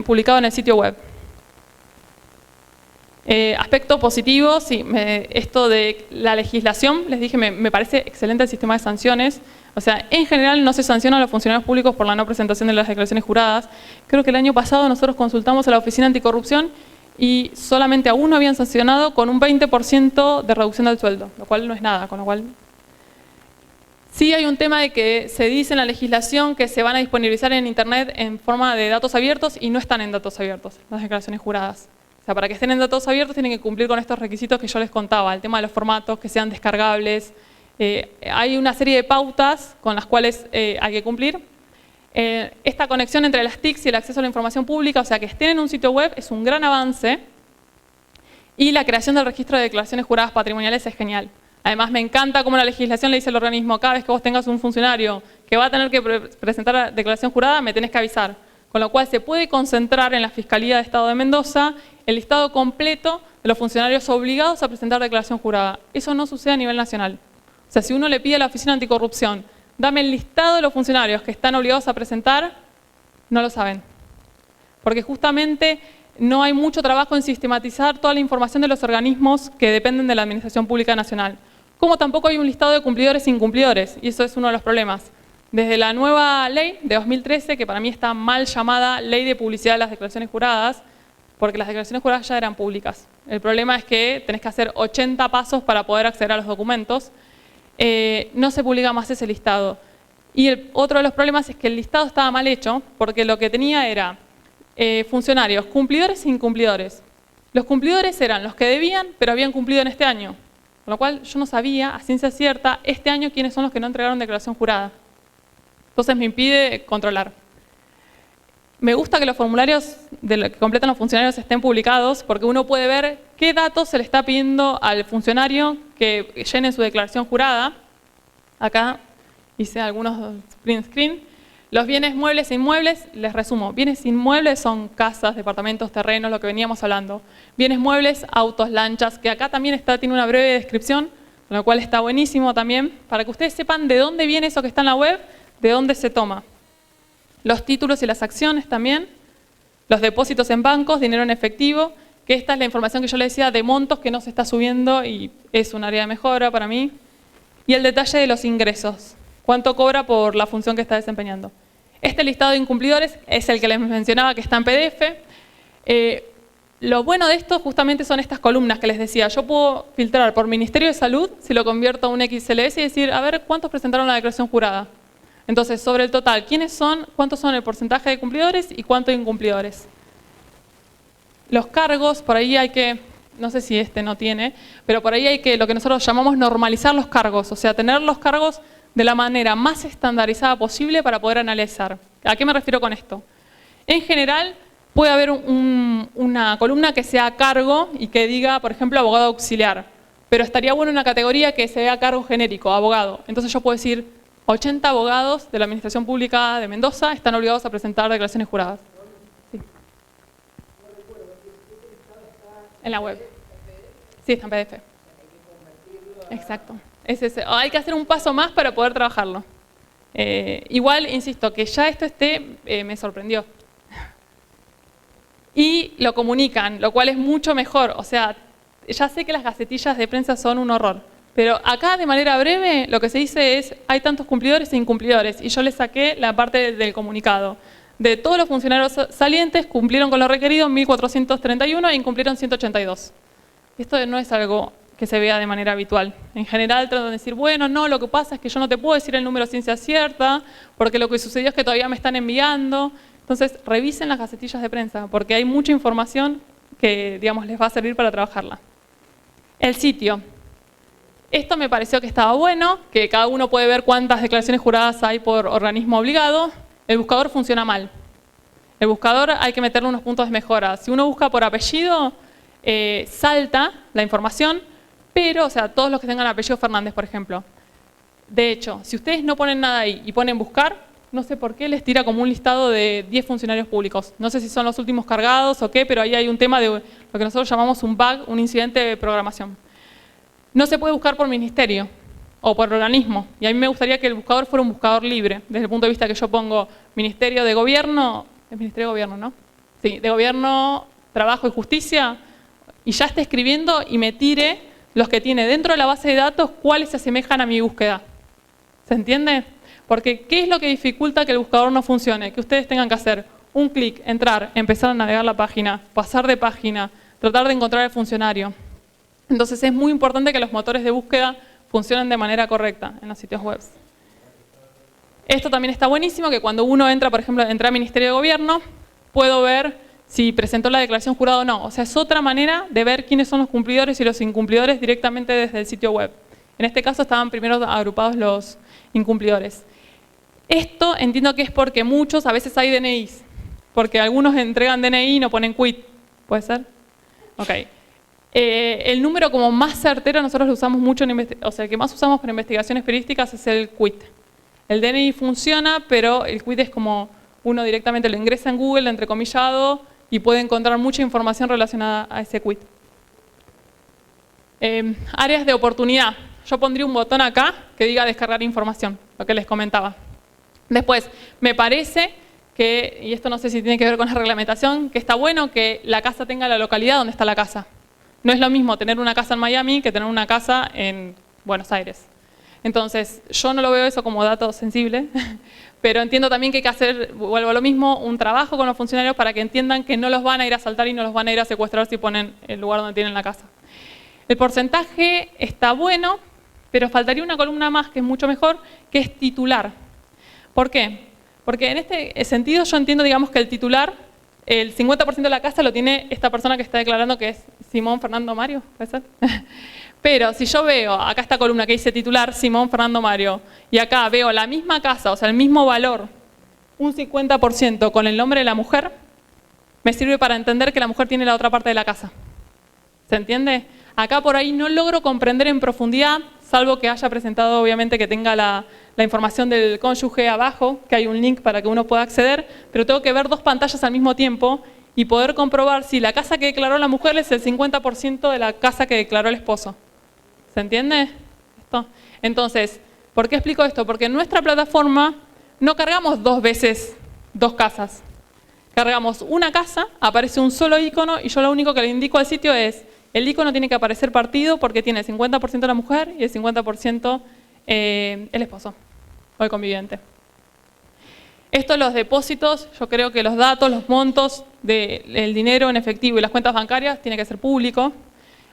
publicado en el sitio web. Aspecto positivo, sí, esto de la legislación, les dije, me parece excelente el sistema de sanciones. O sea, en general no se sanciona a los funcionarios públicos por la no presentación de las declaraciones juradas. Creo que el año pasado nosotros consultamos a la Oficina Anticorrupción y solamente a uno habían sancionado con un 20% de reducción del sueldo, lo cual no es nada, con lo cual... Sí hay un tema de que se dice en la legislación que se van a disponibilizar en Internet en forma de datos abiertos y no están en datos abiertos, las declaraciones juradas. O sea, para que estén en datos abiertos tienen que cumplir con estos requisitos que yo les contaba, el tema de los formatos, que sean descargables. Hay una serie de pautas con las cuales hay que cumplir. Esta conexión entre las TICs y el acceso a la información pública, o sea, que estén en un sitio web, es un gran avance. Y la creación del registro de declaraciones juradas patrimoniales es genial. Además, me encanta cómo la legislación le dice al organismo, cada vez que vos tengas un funcionario que va a tener que presentar la declaración jurada, me tenés que avisar. Con lo cual se puede concentrar en la Fiscalía de Estado de Mendoza el listado completo de los funcionarios obligados a presentar declaración jurada. Eso no sucede a nivel nacional. O sea, si uno le pide a la Oficina Anticorrupción, dame el listado de los funcionarios que están obligados a presentar, no lo saben. Porque justamente no hay mucho trabajo en sistematizar toda la información de los organismos que dependen de la Administración Pública Nacional. Como tampoco hay un listado de cumplidores e incumplidores, y eso es uno de los problemas. Desde la nueva ley de 2013, que para mí está mal llamada Ley de Publicidad de las Declaraciones Juradas, porque las declaraciones juradas ya eran públicas. El problema es que tenés que hacer 80 pasos para poder acceder a los documentos. No se publica más ese listado. Y otro de los problemas es que el listado estaba mal hecho, porque lo que tenía era funcionarios cumplidores e incumplidores. Los cumplidores eran los que debían, pero habían cumplido en este año. Con lo cual yo no sabía a ciencia cierta este año quiénes son los que no entregaron declaración jurada. Entonces me impide controlar. Me gusta que los formularios que completan los funcionarios estén publicados porque uno puede ver qué datos se le está pidiendo al funcionario que llene su declaración jurada. Acá hice algunos print screen. Los bienes muebles e inmuebles, les resumo. Bienes inmuebles son casas, departamentos, terrenos, lo que veníamos hablando. Bienes muebles, autos, lanchas, que acá también tiene una breve descripción, con lo cual está buenísimo también, para que ustedes sepan de dónde viene eso que está en la web, de dónde se toma. Los títulos y las acciones también, los depósitos en bancos, dinero en efectivo, que esta es la información que yo les decía de montos que no se está subiendo y es un área de mejora para mí. Y el detalle de los ingresos. cuánto cobra por la función que está desempeñando. Este listado de incumplidores es el que les mencionaba que está en PDF. Lo bueno de esto justamente son estas columnas que les decía. Yo puedo filtrar por Ministerio de Salud, si lo convierto a un XLS, y decir, a ver, ¿cuántos presentaron la declaración jurada? Entonces, sobre el total, cuántos son el porcentaje de cumplidores y cuántos incumplidores. Los cargos, por ahí hay que, no sé si este no tiene, pero por ahí hay que, lo que nosotros llamamos normalizar los cargos, o sea, tener los cargos de la manera más estandarizada posible para poder analizar. ¿A qué me refiero con esto? En general, puede haber una columna que sea cargo y que diga, por ejemplo, abogado auxiliar, pero estaría bueno una categoría que sea cargo genérico, abogado. Entonces yo puedo decir, 80 abogados de la Administración Pública de Mendoza están obligados a presentar declaraciones juradas. Sí. En la web. Sí, está en PDF. Exacto. Hay que hacer un paso más para poder trabajarlo. Igual, insisto, que ya esto me sorprendió. Y lo comunican, lo cual es mucho mejor. O sea, ya sé que las gacetillas de prensa son un horror, pero acá de manera breve lo que se dice es hay tantos cumplidores e incumplidores, y yo les saqué la parte del comunicado. De todos los funcionarios salientes cumplieron con lo requerido 1.431 e incumplieron 182. Esto no es algo que se vea de manera habitual. En general tratan de decir, bueno, no, lo que pasa es que yo no te puedo decir el número ciencia cierta, porque lo que sucedió es que todavía me están enviando. Entonces, revisen las gacetillas de prensa, porque hay mucha información que, digamos, les va a servir para trabajarla. El sitio. Esto me pareció que estaba bueno, que cada uno puede ver cuántas declaraciones juradas hay por organismo obligado. El buscador funciona mal. El buscador hay que meterle unos puntos de mejora. Si uno busca por apellido, salta la información, pero, o sea, todos los que tengan apellido Fernández, por ejemplo. De hecho, si ustedes no ponen nada ahí y ponen buscar, no sé por qué les tira como un listado de 10 funcionarios públicos. No sé si son los últimos cargados o qué, pero ahí hay un tema de lo que nosotros llamamos un bug, un incidente de programación. No se puede buscar por ministerio o por organismo. Y a mí me gustaría que el buscador fuera un buscador libre. Desde el punto de vista que yo pongo Ministerio de Gobierno, es Ministerio de Gobierno, ¿no? Sí, de Gobierno, Trabajo y Justicia, y ya esté escribiendo y me tire los que tiene dentro de la base de datos, cuáles se asemejan a mi búsqueda. ¿Se entiende? Porque, ¿qué es lo que dificulta que el buscador no funcione? Que ustedes tengan que hacer un clic, entrar, empezar a navegar la página, pasar de página, tratar de encontrar el funcionario. Entonces es muy importante que los motores de búsqueda funcionen de manera correcta en los sitios web. Esto también está buenísimo, que cuando uno entra, por ejemplo, entra a Ministerio de Gobierno, puedo ver si presentó la declaración jurada o no. O sea, es otra manera de ver quiénes son los cumplidores y los incumplidores directamente desde el sitio web. En este caso estaban primero agrupados los incumplidores. Esto entiendo que es porque muchos, a veces hay DNIs, porque algunos entregan DNI y no ponen quit. ¿Puede ser? Ok. El número como más certero nosotros lo usamos mucho, o sea, el que más usamos para investigaciones periodísticas es el quit. El DNI funciona, pero el quit es como uno directamente lo ingresa en Google, entrecomillado, y puede encontrar mucha información relacionada a ese quit. Áreas de oportunidad. Yo pondría un botón acá que diga descargar información, lo que les comentaba. Después, me parece que, y esto no sé si tiene que ver con la reglamentación, que está bueno que la casa tenga la localidad donde está la casa. No es lo mismo tener una casa en Miami que tener una casa en Buenos Aires. Entonces, yo no lo veo eso como dato sensible, pero entiendo también que hay que hacer, vuelvo a lo mismo, un trabajo con los funcionarios para que entiendan que no los van a ir a asaltar y no los van a ir a secuestrar si ponen el lugar donde tienen la casa. El porcentaje está bueno, pero faltaría una columna más que es mucho mejor, que es titular. ¿Por qué? Porque en este sentido yo entiendo, digamos, que el titular, el 50% de la casa lo tiene esta persona que está declarando que es Simón Fernando Mario, ¿puede ser? Pero si yo veo acá esta columna que dice titular Simón Fernando Mario y acá veo la misma casa, o sea, el mismo valor, un 50% con el nombre de la mujer, me sirve para entender que la mujer tiene la otra parte de la casa. ¿Se entiende? Acá por ahí no logro comprender en profundidad, salvo que haya presentado, obviamente, que tenga la información del cónyuge abajo, que hay un link para que uno pueda acceder, pero tengo que ver dos pantallas al mismo tiempo y poder comprobar si la casa que declaró la mujer es el 50% de la casa que declaró el esposo. ¿Se entiende esto? Entonces, ¿por qué explico esto? Porque en nuestra plataforma no cargamos dos veces dos casas. Cargamos una casa, aparece un solo icono y yo lo único que le indico al sitio es el icono tiene que aparecer partido porque tiene el 50% la mujer y el 50% el esposo. o el conviviente. Esto, los depósitos, yo creo que los datos, los montos del dinero en efectivo y las cuentas bancarias tiene que ser público.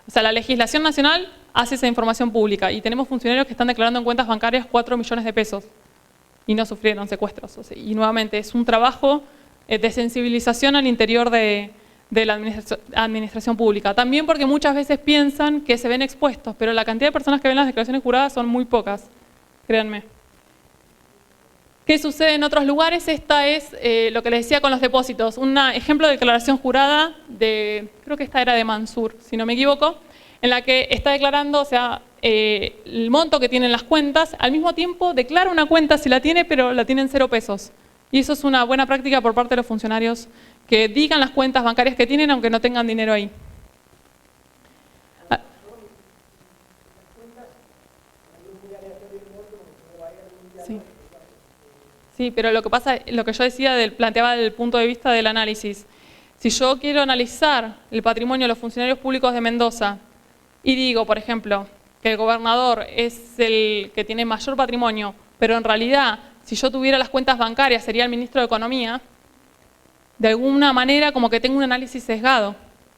O sea, la legislación nacional hace esa información pública y tenemos funcionarios que están declarando en cuentas bancarias 4 millones de pesos y no sufrieron secuestros. O sea, y nuevamente es un trabajo de sensibilización al interior de la administración pública. También porque muchas veces piensan que se ven expuestos, pero la cantidad de personas que ven las declaraciones juradas son muy pocas, créanme. ¿Qué sucede en otros lugares? Esta es lo que les decía con los depósitos. Un ejemplo de declaración jurada creo que esta era de Mansur, si no me equivoco, en la que está declarando, o sea, el monto que tienen las cuentas, al mismo tiempo declara una cuenta si la tiene, pero la tiene en 0 pesos. Y eso es una buena práctica por parte de los funcionarios que digan las cuentas bancarias que tienen, aunque no tengan dinero ahí. Sí. Sí, pero lo que pasa, lo que yo decía, planteaba desde el punto de vista del análisis. Si yo quiero analizar el patrimonio de los funcionarios públicos de Mendoza y digo, por ejemplo, que el gobernador es el que tiene mayor patrimonio, pero en realidad, si yo tuviera las cuentas bancarias, sería el ministro de Economía, de alguna manera como que tengo un análisis sesgado.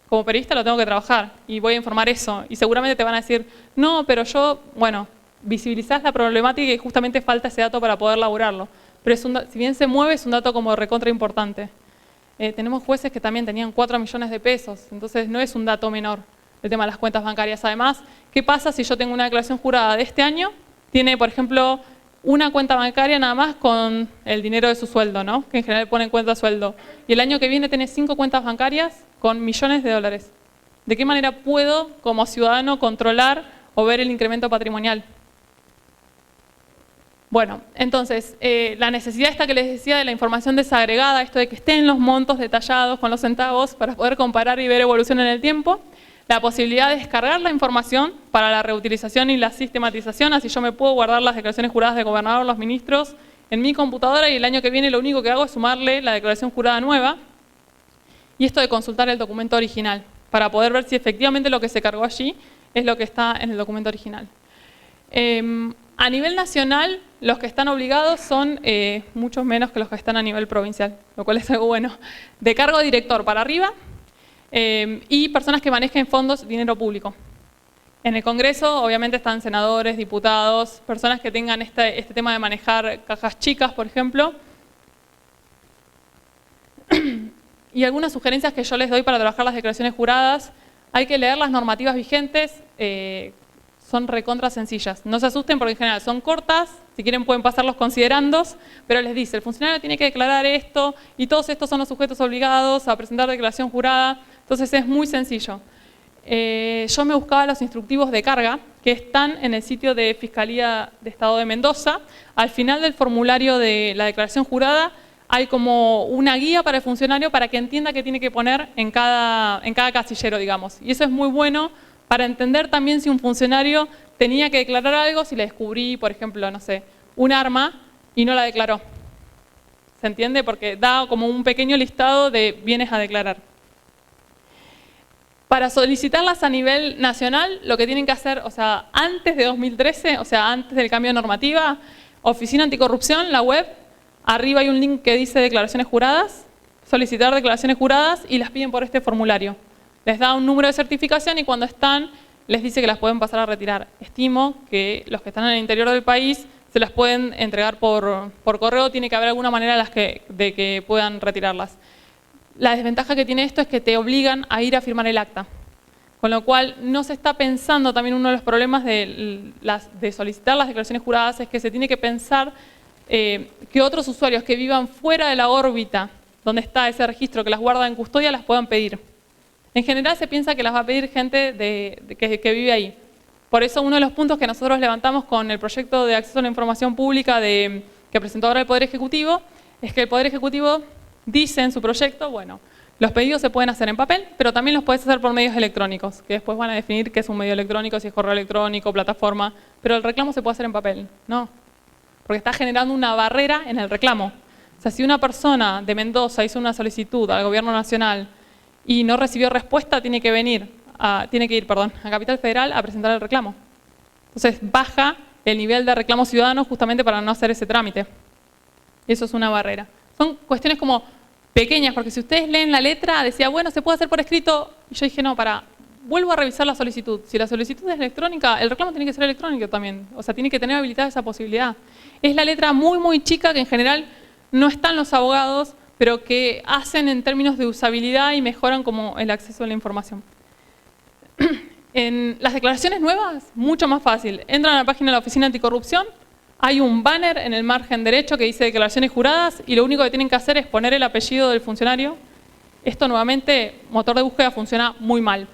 Como periodista lo tengo que trabajar y voy a informar eso. Y seguramente te van a decir, no, pero yo, bueno, visibilizás la problemática y justamente falta ese dato para poder laburarlo. Pero si bien se mueve, es un dato como recontra importante. Tenemos jueces que también tenían 4 millones de pesos, entonces no es un dato menor el tema de las cuentas bancarias. Además, ¿qué pasa si yo tengo una declaración jurada de este año? Tiene, por ejemplo, una cuenta bancaria nada más con el dinero de su sueldo, ¿no? Que en general pone en cuenta de sueldo. Y el año que viene tiene 5 cuentas bancarias con millones de dólares. ¿De qué manera puedo, como ciudadano, controlar o ver el incremento patrimonial? Bueno, entonces, la necesidad esta que les decía de la información desagregada, esto de que estén los montos detallados con los centavos para poder comparar y ver evolución en el tiempo, la posibilidad de descargar la información para la reutilización y la sistematización, así yo me puedo guardar las declaraciones juradas de gobernador, los ministros, en mi computadora y el año que viene lo único que hago es sumarle la declaración jurada nueva y esto de consultar el documento original para poder ver si efectivamente lo que se cargó allí es lo que está en el documento original. A nivel nacional, los que están obligados son muchos menos que los que están a nivel provincial, lo cual es algo bueno. De cargo de director para arriba y personas que manejen fondos, dinero público. En el Congreso, obviamente, están senadores, diputados, personas que tengan este tema de manejar cajas chicas, por ejemplo. Y algunas sugerencias que yo les doy para trabajar las declaraciones juradas. Hay que leer las normativas vigentes. Son recontra sencillas. No se asusten porque en general son cortas, si quieren pueden pasar los considerandos, pero les dice, el funcionario tiene que declarar esto y todos estos son los sujetos obligados a presentar declaración jurada, entonces es muy sencillo. Yo me buscaba los instructivos de carga que están en el sitio de Fiscalía de Estado de Mendoza. Al final del formulario de la declaración jurada hay como una guía para el funcionario para que entienda qué tiene que poner en cada casillero, digamos. Y eso es muy bueno para entender también si un funcionario tenía que declarar algo, si le descubrí, por ejemplo, no sé, un arma y no la declaró. ¿Se entiende? Porque da como un pequeño listado de bienes a declarar. Para solicitarlas a nivel nacional, lo que tienen que hacer, o sea, antes de 2013, o sea, antes del cambio de normativa, Oficina Anticorrupción, la web, arriba hay un link que dice declaraciones juradas, solicitar declaraciones juradas y las piden por este formulario. Les da un número de certificación y cuando están, les dice que las pueden pasar a retirar. Estimo que los que están en el interior del país se las pueden entregar por correo, tiene que haber alguna manera de que puedan retirarlas. La desventaja que tiene esto es que te obligan a ir a firmar el acta, con lo cual no se está pensando, también uno de los problemas de solicitar las declaraciones juradas es que se tiene que pensar que otros usuarios que vivan fuera de la órbita donde está ese registro que las guarda en custodia las puedan pedir. En general se piensa que las va a pedir gente que vive ahí. Por eso uno de los puntos que nosotros levantamos con el proyecto de acceso a la información pública que presentó ahora el Poder Ejecutivo, es que el Poder Ejecutivo dice en su proyecto, bueno, los pedidos se pueden hacer en papel, pero también los puedes hacer por medios electrónicos, que después van a definir qué es un medio electrónico, si es correo electrónico, plataforma, pero el reclamo se puede hacer en papel, ¿no? Porque está generando una barrera en el reclamo. O sea, si una persona de Mendoza hizo una solicitud al Gobierno Nacional y no recibió respuesta, tiene que ir a Capital Federal a presentar el reclamo. Entonces baja el nivel de reclamo ciudadano justamente para no hacer ese trámite. Eso es una barrera. Son cuestiones como pequeñas, porque si ustedes leen la letra, decía, bueno, se puede hacer por escrito, y yo dije, no, vuelvo a revisar la solicitud. Si la solicitud es electrónica, el reclamo tiene que ser electrónico también, o sea, tiene que tener habilitada esa posibilidad. Es la letra muy, muy chica que en general no están los abogados, pero que hacen en términos de usabilidad y mejoran como el acceso a la información. En las declaraciones nuevas, mucho más fácil. Entran a la página de la Oficina Anticorrupción, hay un banner en el margen derecho que dice declaraciones juradas y lo único que tienen que hacer es poner el apellido del funcionario. Esto nuevamente, motor de búsqueda funciona muy mal.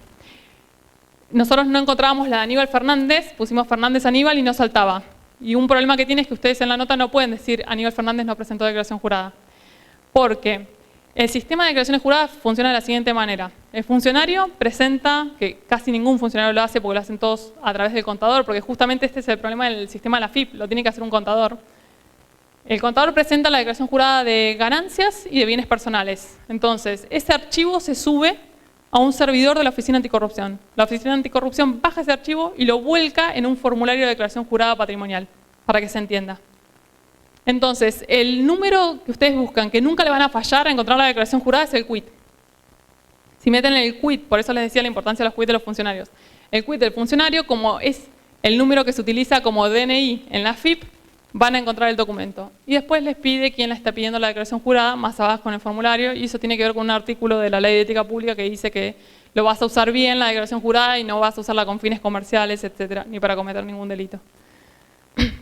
Nosotros no encontrábamos la de Aníbal Fernández, pusimos Fernández Aníbal y no saltaba. Y un problema que tiene es que ustedes en la nota no pueden decir Aníbal Fernández no presentó declaración jurada. Porque el sistema de declaraciones juradas funciona de la siguiente manera. El funcionario presenta, que casi ningún funcionario lo hace porque lo hacen todos a través del contador, porque justamente este es el problema del sistema de la FIP, lo tiene que hacer un contador. El contador presenta la declaración jurada de ganancias y de bienes personales. Entonces, ese archivo se sube a un servidor de la Oficina Anticorrupción. La Oficina Anticorrupción baja ese archivo y lo vuelca en un formulario de declaración jurada patrimonial, para que se entienda. Entonces, el número que ustedes buscan, que nunca le van a fallar a encontrar la declaración jurada, es el quit. Si meten el quit, por eso les decía la importancia de los quits de los funcionarios. El quit del funcionario, como es el número que se utiliza como DNI en la FIP, van a encontrar el documento. Y después les pide quién le está pidiendo la declaración jurada, más abajo en el formulario, y eso tiene que ver con un artículo de la Ley de Ética Pública que dice que lo vas a usar bien, la declaración jurada, y no vas a usarla con fines comerciales, etcétera, ni para cometer ningún delito.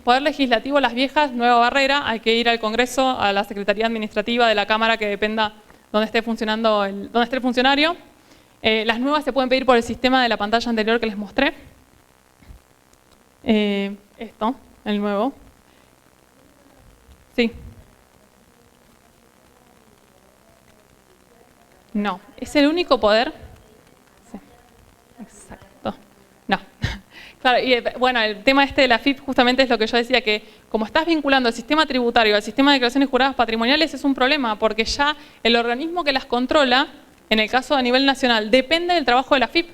Poder legislativo, las viejas, nueva barrera, hay que ir al Congreso, a la Secretaría Administrativa de la Cámara que dependa donde esté funcionando, donde esté el funcionario. Las nuevas se pueden pedir por el sistema de la pantalla anterior que les mostré. Esto, el nuevo. Sí. No, es el único poder. Sí, exacto. No. Claro, y bueno, el tema este de la FIP justamente es lo que yo decía, que como estás vinculando el sistema tributario al sistema de declaraciones juradas patrimoniales es un problema, porque ya el organismo que las controla, en el caso a nivel nacional, depende del trabajo de la FIP.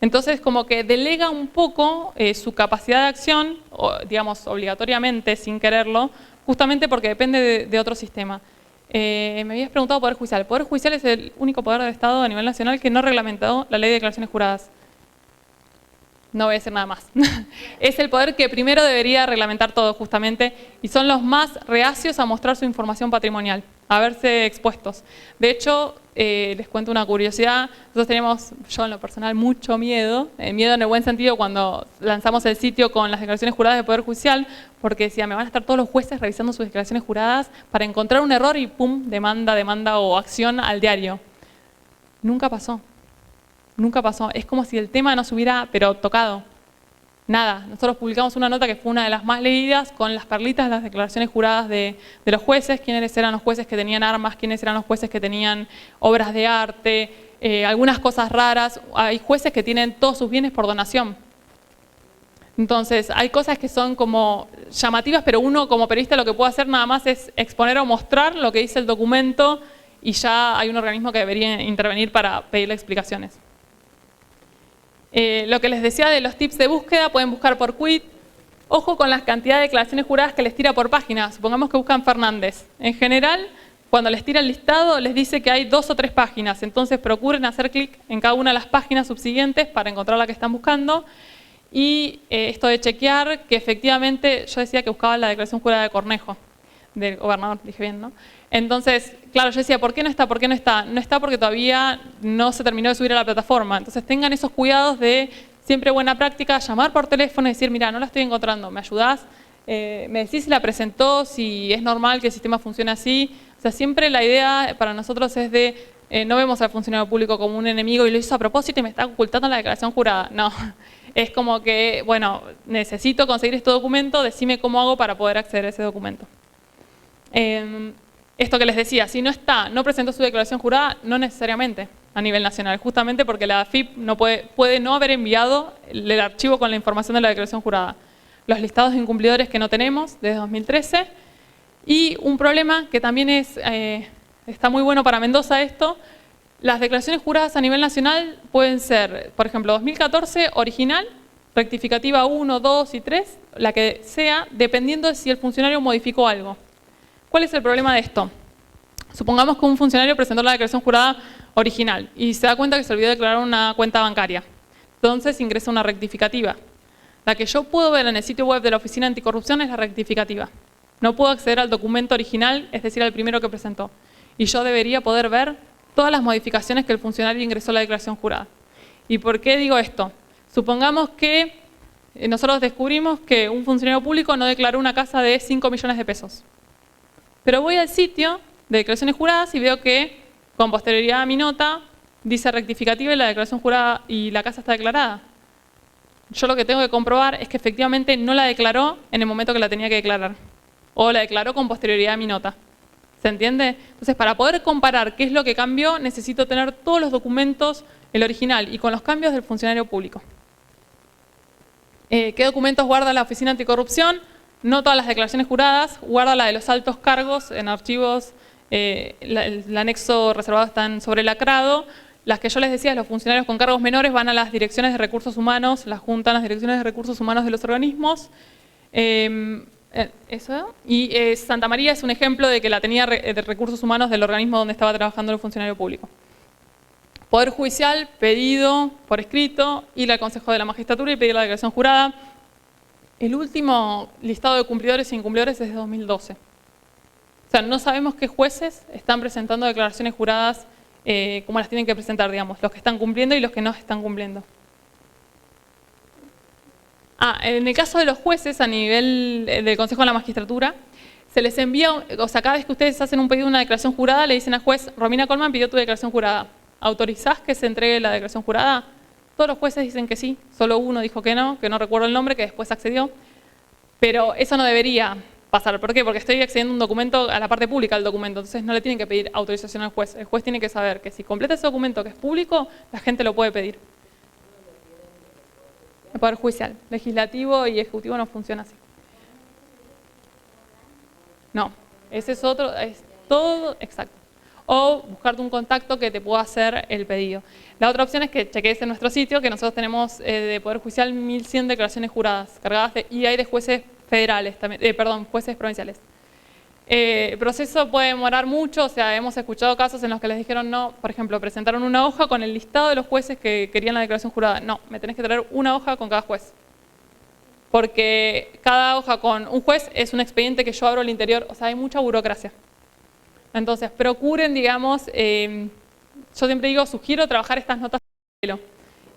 Entonces, como que delega un poco su capacidad de acción, digamos, obligatoriamente, sin quererlo, justamente porque depende de otro sistema. Me habías preguntado Poder Judicial. El Poder Judicial es el único poder del Estado a nivel nacional que no ha reglamentado la Ley de Declaraciones Juradas. No voy a decir nada más. Es el poder que primero debería reglamentar todo, justamente, y son los más reacios a mostrar su información patrimonial, a verse expuestos. De hecho, les cuento una curiosidad, nosotros tenemos, yo en lo personal, mucho miedo, miedo en el buen sentido cuando lanzamos el sitio con las declaraciones juradas del Poder Judicial, porque decía, me van a estar todos los jueces revisando sus declaraciones juradas para encontrar un error y pum, demanda o acción al diario. Nunca pasó. Nunca pasó. Es como si el tema no se hubiera, pero tocado. Nada. Nosotros publicamos una nota que fue una de las más leídas con las perlitas de las declaraciones juradas de los jueces, quiénes eran los jueces que tenían armas, quiénes eran los jueces que tenían obras de arte, algunas cosas raras. Hay jueces que tienen todos sus bienes por donación. Entonces, hay cosas que son como llamativas, pero uno como periodista lo que puede hacer nada más es exponer o mostrar lo que dice el documento y ya hay un organismo que debería intervenir para pedirle explicaciones. Lo que les decía de los tips de búsqueda, pueden buscar por quit. Ojo con la cantidad de declaraciones juradas que les tira por página. Supongamos que buscan Fernández. En general, cuando les tira el listado, les dice que hay 2 o 3 páginas. Entonces procuren hacer clic en cada una de las páginas subsiguientes para encontrar la que están buscando. Y esto de chequear que efectivamente, yo decía que buscaba la declaración jurada de Cornejo, del gobernador, dije bien, ¿no? Entonces, claro, yo decía, ¿por qué no está? ¿Por qué no está? No está porque todavía no se terminó de subir a la plataforma. Entonces tengan esos cuidados de, siempre buena práctica, llamar por teléfono y decir, mira, no la estoy encontrando, ¿me ayudás? Me decís si la presentó, si es normal que el sistema funcione así. O sea, siempre la idea para nosotros es de, no vemos al funcionario público como un enemigo y lo hizo a propósito y me está ocultando la declaración jurada. No, es como que, bueno, necesito conseguir este documento, decime cómo hago para poder acceder a ese documento. Esto que les decía, si no está, no presentó su declaración jurada, no necesariamente a nivel nacional, justamente porque la FIP no puede no haber enviado el archivo con la información de la declaración jurada. Los listados de incumplidores que no tenemos desde 2013 y un problema que también está muy bueno para Mendoza esto, las declaraciones juradas a nivel nacional pueden ser, por ejemplo, 2014 original, rectificativa 1, 2 y 3, la que sea, dependiendo de si el funcionario modificó algo. ¿Cuál es el problema de esto? Supongamos que un funcionario presentó la declaración jurada original y se da cuenta que se olvidó declarar una cuenta bancaria. Entonces ingresa una rectificativa. La que yo puedo ver en el sitio web de la Oficina Anticorrupción es la rectificativa. No puedo acceder al documento original, es decir, al primero que presentó. Y yo debería poder ver todas las modificaciones que el funcionario ingresó a la declaración jurada. ¿Y por qué digo esto? Supongamos que nosotros descubrimos que un funcionario público no declaró una casa de 5 millones de pesos. Pero voy al sitio de declaraciones juradas y veo que con posterioridad a mi nota dice rectificativa y la declaración jurada y la casa está declarada. Yo lo que tengo que comprobar es que efectivamente no la declaró en el momento que la tenía que declarar. O la declaró con posterioridad a mi nota. ¿Se entiende? Entonces, para poder comparar qué es lo que cambió, necesito tener todos los documentos, el original y con los cambios del funcionario público. ¿Qué documentos guarda la Oficina Anticorrupción? No todas las declaraciones juradas, guarda la de los altos cargos en archivos, el anexo reservado está sobrelacrado. Las que yo les decía, los funcionarios con cargos menores van a las direcciones de recursos humanos, las juntan las direcciones de recursos humanos de los organismos. Eso. Y Santa María es un ejemplo de que la tenía de recursos humanos del organismo donde estaba trabajando el funcionario público. Poder judicial, pedido por escrito, ir al Consejo de la Magistratura y pedir la declaración jurada. El último listado de cumplidores e incumplidores es de 2012. O sea, no sabemos qué jueces están presentando declaraciones juradas como las tienen que presentar, digamos, los que están cumpliendo y los que no están cumpliendo. En el caso de los jueces, a nivel del Consejo de la Magistratura, se les envía, o sea, cada vez que ustedes hacen un pedido de una declaración jurada, le dicen al juez, Romina Colman pidió tu declaración jurada. ¿Autorizás que se entregue la declaración jurada? Todos los jueces dicen que sí, solo uno dijo que no recuerdo el nombre, que después accedió. Pero eso no debería pasar. ¿Por qué? Porque estoy accediendo a un documento, a la parte pública del documento, entonces no le tienen que pedir autorización al juez. El juez tiene que saber que si completa ese documento que es público, la gente lo puede pedir. El Poder Judicial, Legislativo y Ejecutivo no funciona así. No, ese es otro, es todo exacto. O buscarte un contacto que te pueda hacer el pedido. La otra opción es que chequees en nuestro sitio, que nosotros tenemos de Poder Judicial 1100 declaraciones juradas, cargadas y hay de jueces federales, también, jueces provinciales. El proceso puede demorar mucho, o sea, hemos escuchado casos en los que les dijeron no, por ejemplo, presentaron una hoja con el listado de los jueces que querían la declaración jurada. No, me tenés que traer una hoja con cada juez. Porque cada hoja con un juez es un expediente que yo abro al interior, o sea, hay mucha burocracia. Entonces, procuren, digamos, yo siempre digo, sugiero trabajar estas notas en papel.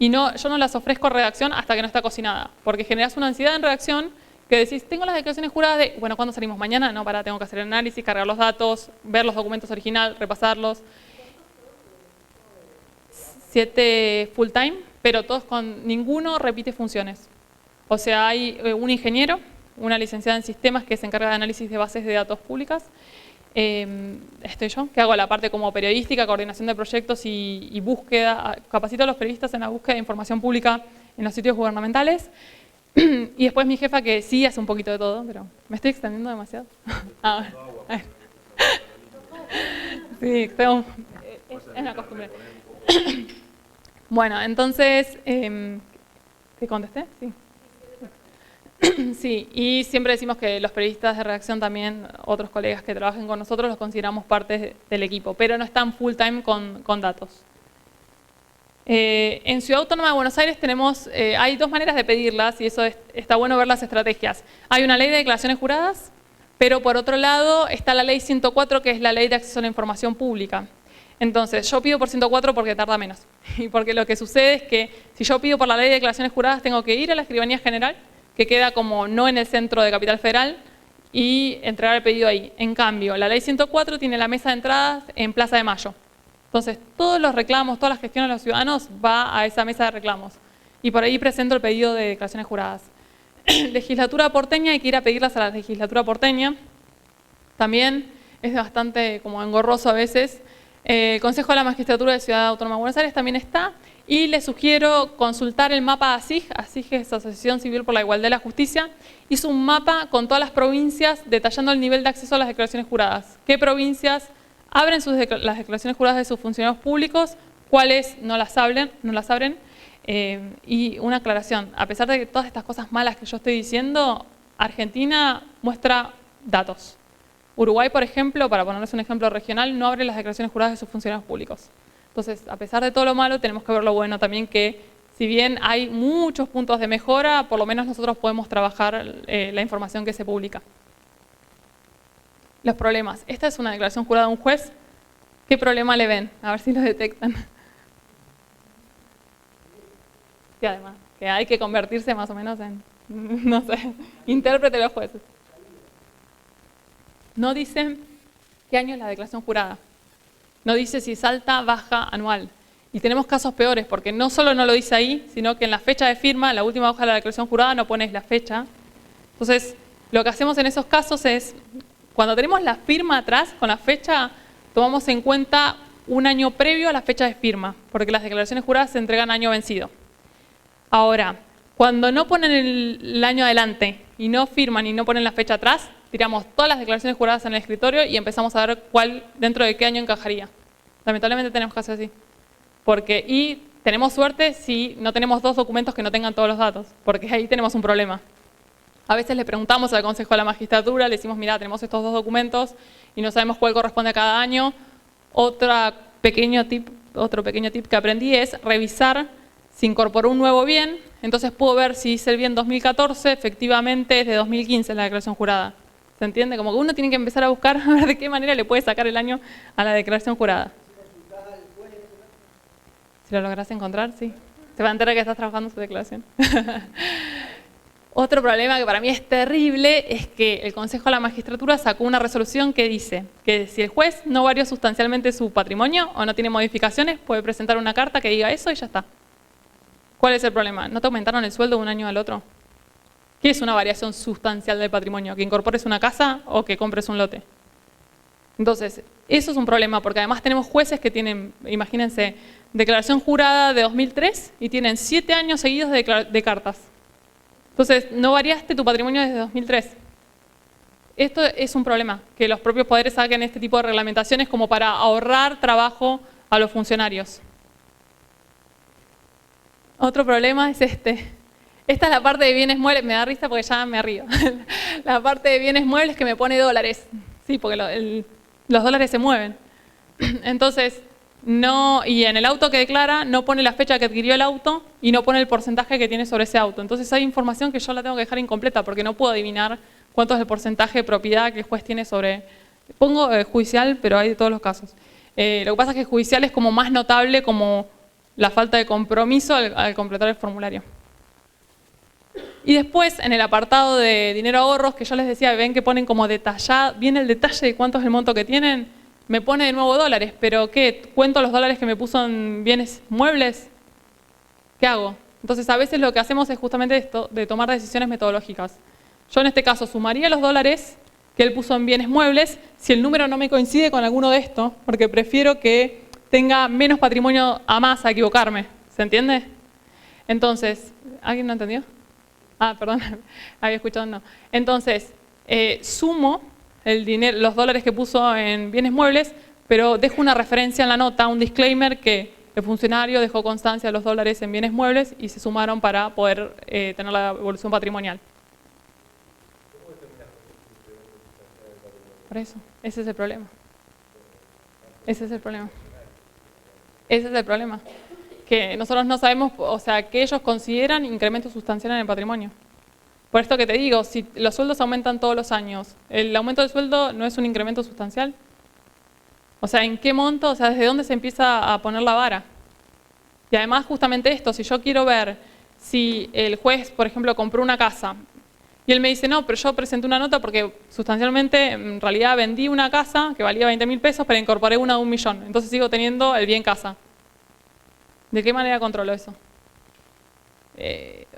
Y no, yo no las ofrezco a redacción hasta que no está cocinada, porque generas una ansiedad en redacción que decís, tengo las declaraciones juradas de, bueno, ¿cuándo salimos? Mañana, no, tengo que hacer el análisis, cargar los datos, ver los documentos originales, repasarlos. 7 full time, pero todos ninguno repite funciones. O sea, hay un ingeniero, una licenciada en sistemas que se encarga de análisis de bases de datos públicas. Estoy yo, que hago la parte como periodística, coordinación de proyectos y búsqueda, capacito a los periodistas en la búsqueda de información pública en los sitios gubernamentales. Y después mi jefa que sí hace un poquito de todo, pero me estoy extendiendo demasiado. A ver. Sí, es una costumbre. Bueno, entonces, ¿te contesté? Sí. Sí, y siempre decimos que los periodistas de redacción también, otros colegas que trabajen con nosotros, los consideramos parte del equipo, pero no están full time con datos. En Ciudad Autónoma de Buenos Aires hay dos maneras de pedirlas y eso está bueno ver las estrategias. Hay una ley de declaraciones juradas, pero por otro lado está la ley 104 que es la ley de acceso a la información pública. Entonces yo pido por 104 porque tarda menos y porque lo que sucede es que si yo pido por la ley de declaraciones juradas tengo que ir a la Escribanía General, que queda como no en el centro de Capital Federal, y entregar el pedido ahí. En cambio, la ley 104 tiene la mesa de entradas en Plaza de Mayo. Entonces, todos los reclamos, todas las gestiones de los ciudadanos va a esa mesa de reclamos. Y por ahí presento el pedido de declaraciones juradas. Legislatura porteña, hay que ir a pedirlas a la legislatura porteña. También es bastante como engorroso a veces. El Consejo de la Magistratura de Ciudad Autónoma de Buenos Aires también está. Y les sugiero consultar el mapa ASIG. ASIG es Asociación Civil por la Igualdad y la Justicia. Hizo un mapa con todas las provincias detallando el nivel de acceso a las declaraciones juradas. ¿Qué provincias abren las declaraciones juradas de sus funcionarios públicos? ¿Cuáles no las abren? Y una aclaración, a pesar de que todas estas cosas malas que yo estoy diciendo, Argentina muestra datos. Uruguay, por ejemplo, para ponerles un ejemplo regional, no abre las declaraciones juradas de sus funcionarios públicos. Entonces, a pesar de todo lo malo, tenemos que ver lo bueno también, que si bien hay muchos puntos de mejora, por lo menos nosotros podemos trabajar la información que se publica. Los problemas. Esta es una declaración jurada de un juez. ¿Qué problema le ven? A ver si lo detectan. Que además, que hay que convertirse más o menos en, no sé, intérprete de los jueces. No dice qué año es la declaración jurada. No dice si es alta, baja, anual. Y tenemos casos peores, porque no solo no lo dice ahí, sino que en la fecha de firma, en la última hoja de la declaración jurada, no pones la fecha. Entonces, lo que hacemos en esos casos es, cuando tenemos la firma atrás, con la fecha, tomamos en cuenta un año previo a la fecha de firma, porque las declaraciones juradas se entregan año vencido. Ahora, cuando no ponen el año adelante y no firman y no ponen la fecha atrás, tiramos todas las declaraciones juradas en el escritorio y empezamos a ver cuál dentro de qué año encajaría. Lamentablemente tenemos casos así. Y tenemos suerte si no tenemos dos documentos que no tengan todos los datos, porque ahí tenemos un problema. A veces le preguntamos al Consejo de la Magistratura, le decimos, mira, tenemos estos dos documentos y no sabemos cuál corresponde a cada año. Otro pequeño tip que aprendí es revisar si incorporó un nuevo bien, entonces puedo ver si dice el bien 2014, efectivamente es de 2015 la declaración jurada. ¿Se entiende? Como que uno tiene que empezar a buscar a ver de qué manera le puede sacar el año a la declaración jurada. Si lo logras encontrar, sí. Se va a enterar que estás trabajando su declaración. Otro problema que para mí es terrible es que el Consejo de la Magistratura sacó una resolución que dice que si el juez no varió sustancialmente su patrimonio o no tiene modificaciones, puede presentar una carta que diga eso y ya está. ¿Cuál es el problema? ¿No te aumentaron el sueldo de un año al otro? ¿Qué es una variación sustancial del patrimonio? ¿Que incorpores una casa o que compres un lote? Entonces, eso es un problema, porque además tenemos jueces que tienen, imagínense, declaración jurada de 2003 y tienen 7 años seguidos de cartas. Entonces, no variaste tu patrimonio desde 2003. Esto es un problema, que los propios poderes saquen este tipo de reglamentaciones como para ahorrar trabajo a los funcionarios. Otro problema es este. Esta es la parte de bienes muebles, me da risa porque ya me río. La parte de bienes muebles que me pone dólares. Sí, porque los dólares se mueven. Entonces, no, y en el auto que declara no pone la fecha que adquirió el auto y no pone el porcentaje que tiene sobre ese auto. Entonces hay información que yo la tengo que dejar incompleta porque no puedo adivinar cuánto es el porcentaje de propiedad que el juez tiene sobre... Pongo judicial, pero hay de todos los casos. Lo que pasa es que judicial es como más notable como la falta de compromiso al completar el formulario. Y después, en el apartado de dinero ahorros, que yo les decía, ven que ponen como detallado, viene el detalle de cuánto es el monto que tienen, me pone de nuevo dólares, pero ¿qué? ¿Cuento los dólares que me puso en bienes muebles? ¿Qué hago? Entonces, a veces lo que hacemos es justamente esto, de tomar decisiones metodológicas. Yo en este caso sumaría los dólares que él puso en bienes muebles si el número no me coincide con alguno de estos, porque prefiero que tenga menos patrimonio a más a equivocarme. ¿Se entiende? Entonces, ¿alguien no entendió? Ah, perdón, había escuchado no. Entonces, sumo el dinero, los dólares que puso en bienes muebles, pero dejo una referencia en la nota, un disclaimer que el funcionario dejó constancia de los dólares en bienes muebles y se sumaron para poder tener la evolución patrimonial. Por eso, ese es el problema. Ese es el problema. Ese es el problema. Que nosotros no sabemos, o sea, que ellos consideran incremento sustancial en el patrimonio. Por esto que te digo, si los sueldos aumentan todos los años, ¿el aumento del sueldo no es un incremento sustancial? O sea, ¿en qué monto? O sea, ¿desde dónde se empieza a poner la vara? Y además, justamente esto, si yo quiero ver si el juez, por ejemplo, compró una casa y él me dice, no, pero yo presenté una nota porque sustancialmente, en realidad vendí una casa que valía 20.000 pesos, pero incorporé una de 1 millón. Entonces sigo teniendo el bien casa. ¿De qué manera controlo eso?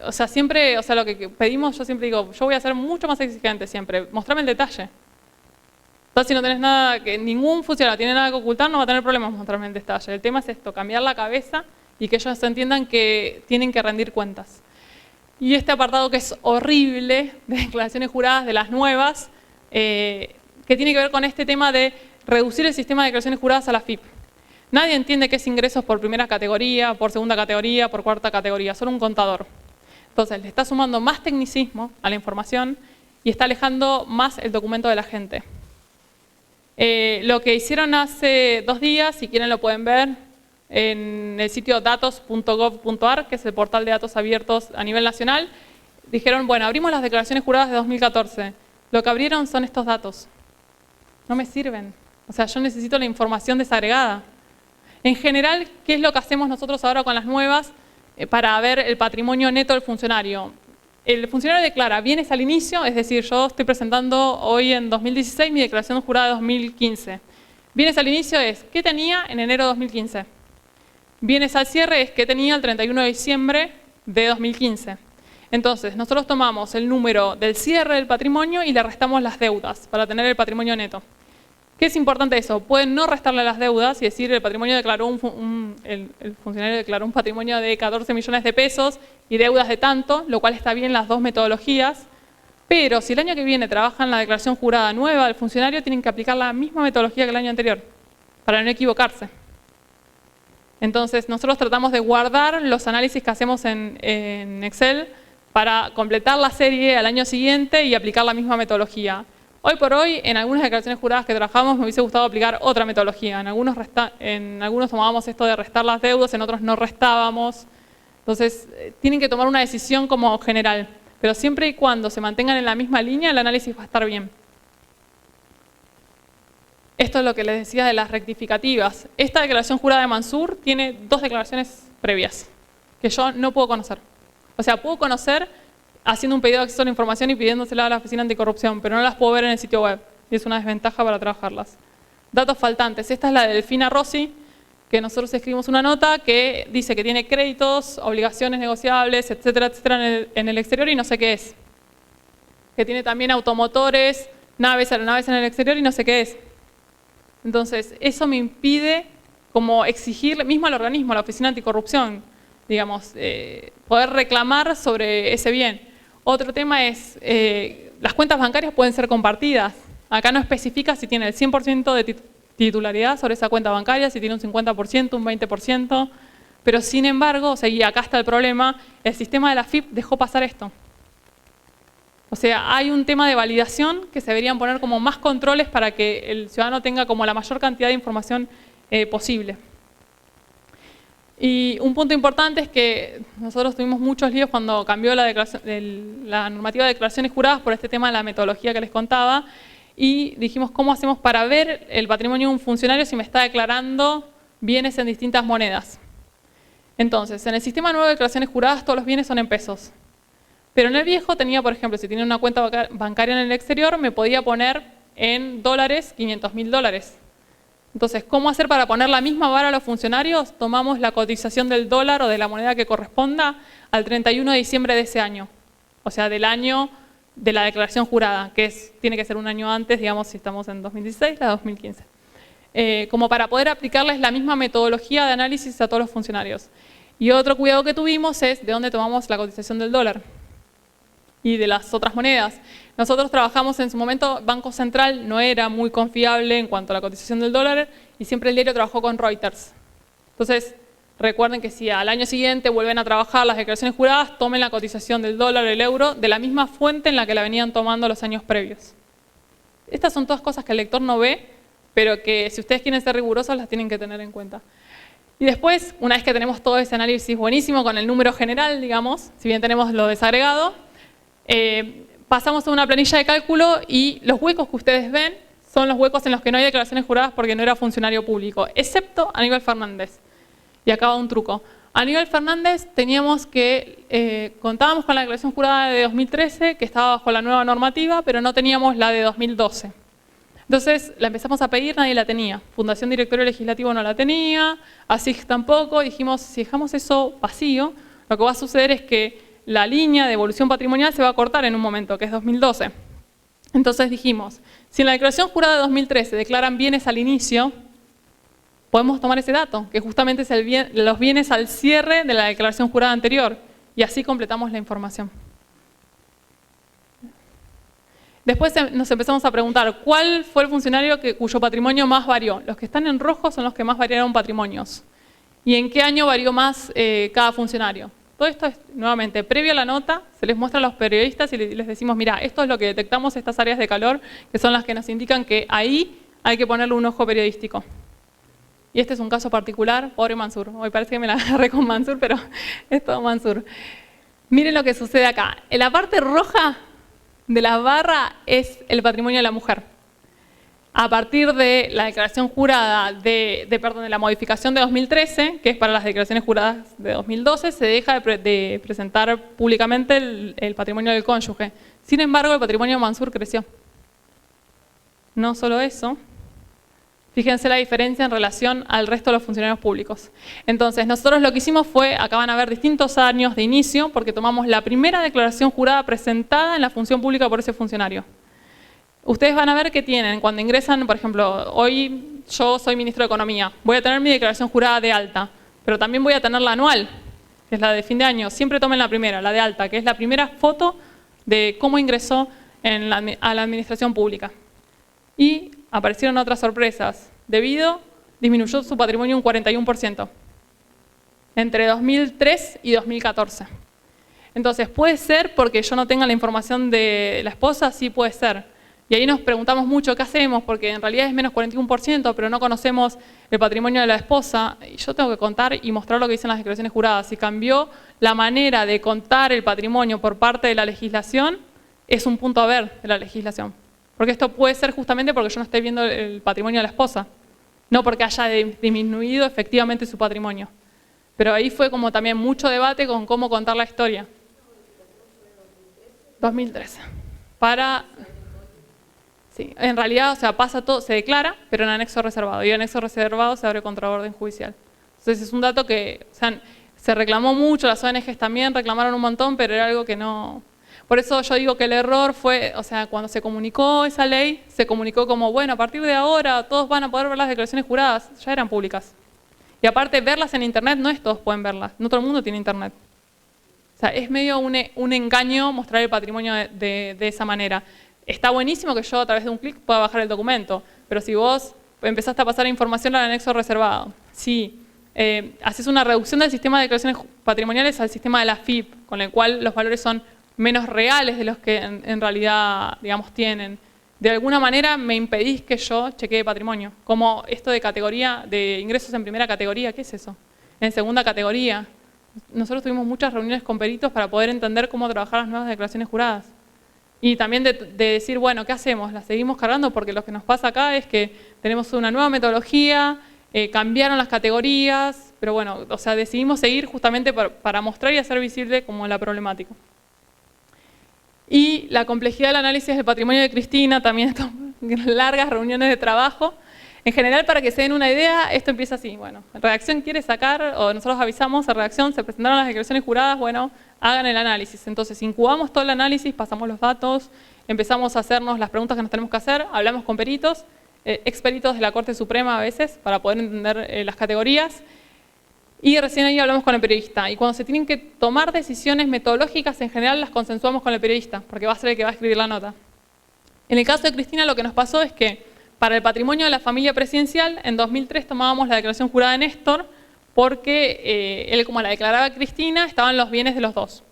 O sea, siempre, o sea, lo que pedimos, yo siempre digo, yo voy a ser mucho más exigente siempre, mostrame el detalle. Entonces, si no tenés nada, que ningún funcionario tiene nada que ocultar, no va a tener problemas mostrarme el detalle. El tema es esto, cambiar la cabeza y que ellos entiendan que tienen que rendir cuentas. Y este apartado que es horrible, de declaraciones juradas de las nuevas, que tiene que ver con este tema de reducir el sistema de declaraciones juradas a la FIP. Nadie entiende qué es ingresos por primera categoría, por segunda categoría, por cuarta categoría, solo un contador. Entonces le está sumando más tecnicismo a la información y está alejando más el documento de la gente. Lo que hicieron hace 2 días, si quieren lo pueden ver, en el sitio datos.gov.ar, que es el portal de datos abiertos a nivel nacional, dijeron, bueno, abrimos las declaraciones juradas de 2014. Lo que abrieron son estos datos. No me sirven. O sea, yo necesito la información desagregada. En general, ¿qué es lo que hacemos nosotros ahora con las nuevas para ver el patrimonio neto del funcionario? El funcionario declara bienes al inicio, es decir, yo estoy presentando hoy en 2016 mi declaración jurada de 2015. Bienes al inicio es, ¿qué tenía en enero de 2015? Bienes al cierre es, ¿qué tenía el 31 de diciembre de 2015? Entonces, nosotros tomamos el número del cierre del patrimonio y le restamos las deudas para tener el patrimonio neto. ¿Qué es importante eso? Pueden no restarle las deudas y decir el patrimonio declaró el funcionario declaró un patrimonio de 14 millones de pesos y deudas de tanto, lo cual está bien las dos metodologías, pero si el año que viene trabajan la declaración jurada nueva del funcionario, tienen que aplicar la misma metodología que el año anterior, para no equivocarse. Entonces, nosotros tratamos de guardar los análisis que hacemos en Excel para completar la serie al año siguiente y aplicar la misma metodología. Hoy por hoy, en algunas declaraciones juradas que trabajamos, me hubiese gustado aplicar otra metodología. En algunos tomábamos esto de restar las deudas, en otros no restábamos. Entonces, tienen que tomar una decisión como general. Pero siempre y cuando se mantengan en la misma línea, el análisis va a estar bien. Esto es lo que les decía de las rectificativas. Esta declaración jurada de Mansur tiene 2 declaraciones previas, que yo no puedo conocer. O sea, puedo conocer haciendo un pedido de acceso a la información y pidiéndosela a la Oficina Anticorrupción, pero no las puedo ver en el sitio web. Y es una desventaja para trabajarlas. Datos faltantes. Esta es la de Delfina Rossi, que nosotros escribimos una nota que dice que tiene créditos, obligaciones negociables, etcétera, etcétera, en el exterior y no sé qué es. Que tiene también automotores, naves, aeronaves en el exterior y no sé qué es. Entonces, eso me impide como exigir, mismo al organismo, a la Oficina Anticorrupción, digamos, poder reclamar sobre ese bien. Otro tema es, las cuentas bancarias pueden ser compartidas. Acá no especifica si tiene el 100% de titularidad sobre esa cuenta bancaria, si tiene un 50%, un 20%, pero sin embargo, o sea, y acá está el problema, el sistema de la AFIP dejó pasar esto. O sea, hay un tema de validación que se deberían poner como más controles para que el ciudadano tenga como la mayor cantidad de información posible. Y un punto importante es que nosotros tuvimos muchos líos cuando cambió la normativa de declaraciones juradas por este tema de la metodología que les contaba y dijimos cómo hacemos para ver el patrimonio de un funcionario si me está declarando bienes en distintas monedas. Entonces, en el sistema nuevo de declaraciones juradas todos los bienes son en pesos. Pero en el viejo tenía, por ejemplo, si tenía una cuenta bancaria en el exterior, me podía poner en dólares 500.000 dólares. Entonces, ¿cómo hacer para poner la misma vara a los funcionarios? Tomamos la cotización del dólar o de la moneda que corresponda al 31 de diciembre de ese año. O sea, del año de la declaración jurada, que tiene que ser un año antes, digamos, si estamos en 2016, la 2015. Como para poder aplicarles la misma metodología de análisis a todos los funcionarios. Y otro cuidado que tuvimos es de dónde tomamos la cotización del dólar y de las otras monedas. Nosotros trabajamos en su momento, Banco Central no era muy confiable en cuanto a la cotización del dólar y siempre el diario trabajó con Reuters. Entonces, recuerden que si al año siguiente vuelven a trabajar las declaraciones juradas, tomen la cotización del dólar, el euro, de la misma fuente en la que la venían tomando los años previos. Estas son todas cosas que el lector no ve, pero que si ustedes quieren ser rigurosos las tienen que tener en cuenta. Y después, una vez que tenemos todo ese análisis buenísimo con el número general, digamos, si bien tenemos lo desagregado, pasamos a una planilla de cálculo y los huecos que ustedes ven son los huecos en los que no hay declaraciones juradas porque no era funcionario público, excepto Aníbal Fernández. Y acá va un truco. Aníbal Fernández teníamos que, contábamos con la declaración jurada de 2013, que estaba bajo la nueva normativa, pero no teníamos la de 2012. Entonces la empezamos a pedir, nadie la tenía. Fundación Directorio Legislativo no la tenía, ASIG tampoco. Dijimos, si dejamos eso vacío, lo que va a suceder es que la línea de evolución patrimonial se va a cortar en un momento, que es 2012. Entonces dijimos, si en la declaración jurada de 2013 declaran bienes al inicio, podemos tomar ese dato, que justamente es los bienes al cierre de la declaración jurada anterior, y así completamos la información. Después nos empezamos a preguntar, ¿cuál fue el funcionario cuyo patrimonio más varió? Los que están en rojo son los que más variaron patrimonios. ¿Y en qué año varió más cada funcionario? Todo esto es, nuevamente, previo a la nota, se les muestra a los periodistas y les decimos, mira, esto es lo que detectamos, estas áreas de calor, que son las que nos indican que ahí hay que ponerle un ojo periodístico. Y este es un caso particular, pobre Mansur. Hoy parece que me la agarré con Mansur, pero es todo Mansur. Miren lo que sucede acá. En la parte roja de la barra es el patrimonio de la mujer. A partir de la declaración jurada de la modificación de 2013, que es para las declaraciones juradas de 2012, se deja de presentar públicamente el patrimonio del cónyuge. Sin embargo, el patrimonio de Mansur creció. No solo eso, fíjense la diferencia en relación al resto de los funcionarios públicos. Entonces, nosotros lo que hicimos fue, acá van a ver distintos años de inicio, porque tomamos la primera declaración jurada presentada en la función pública por ese funcionario. Ustedes van a ver que tienen, cuando ingresan, por ejemplo, hoy yo soy ministro de Economía, voy a tener mi declaración jurada de alta, pero también voy a tener la anual, que es la de fin de año. Siempre tomen la primera, la de alta, que es la primera foto de cómo ingresó a la administración pública. Y aparecieron otras sorpresas. Disminuyó su patrimonio un 41%, entre 2003 y 2014. Entonces, ¿puede ser porque yo no tenga la información de la esposa? Sí, puede ser. Y ahí nos preguntamos mucho, ¿qué hacemos? Porque en realidad es menos 41%, pero no conocemos el patrimonio de la esposa. Y yo tengo que contar y mostrar lo que dicen las declaraciones juradas. Si cambió la manera de contar el patrimonio por parte de la legislación, es un punto a ver de la legislación. Porque esto puede ser justamente porque yo no estoy viendo el patrimonio de la esposa, no porque haya disminuido efectivamente su patrimonio. Pero ahí fue como también mucho debate con cómo contar la historia. 2013. Sí, en realidad, o sea, pasa todo, se declara, pero en anexo reservado. Y en anexo reservado se abre contra orden judicial. Entonces es un dato que, o sea, se reclamó mucho, las ONGs también reclamaron un montón, pero era algo que no... Por eso yo digo que el error fue, o sea, cuando se comunicó esa ley, se comunicó como, bueno, a partir de ahora todos van a poder ver las declaraciones juradas, ya eran públicas. Y aparte, verlas en internet no es todos pueden verlas, no todo el mundo tiene internet. O sea, es medio un engaño mostrar el patrimonio de esa manera. Está buenísimo que yo a través de un clic pueda bajar el documento, pero si vos empezaste a pasar información al anexo reservado, si haces una reducción del sistema de declaraciones patrimoniales al sistema de la FIP, con el cual los valores son menos reales de los que en realidad, digamos, tienen, de alguna manera me impedís que yo chequee patrimonio. Como esto de categoría, de ingresos en primera categoría, ¿qué es eso? En segunda categoría. Nosotros tuvimos muchas reuniones con peritos para poder entender cómo trabajar las nuevas declaraciones juradas. Y también de decir, bueno, ¿qué hacemos? ¿Las seguimos cargando? Porque lo que nos pasa acá es que tenemos una nueva metodología, cambiaron las categorías, pero bueno, o sea, decidimos seguir justamente para mostrar y hacer visible como la problemática. Y la complejidad del análisis del patrimonio de Cristina, también largas reuniones de trabajo. En general, para que se den una idea, esto empieza así, bueno, redacción quiere sacar, o nosotros avisamos a redacción, se presentaron las declaraciones juradas, bueno, hagan el análisis. Entonces, incubamos todo el análisis, pasamos los datos, empezamos a hacernos las preguntas que nos tenemos que hacer, hablamos con peritos, experitos de la Corte Suprema a veces, para poder entender las categorías, y recién ahí hablamos con el periodista. Y cuando se tienen que tomar decisiones metodológicas, en general las consensuamos con el periodista, porque va a ser el que va a escribir la nota. En el caso de Cristina, lo que nos pasó es que para el patrimonio de la familia presidencial, en 2003 tomábamos la declaración jurada de Néstor, porque él, como la declaraba Cristina, estaban los bienes de los dos.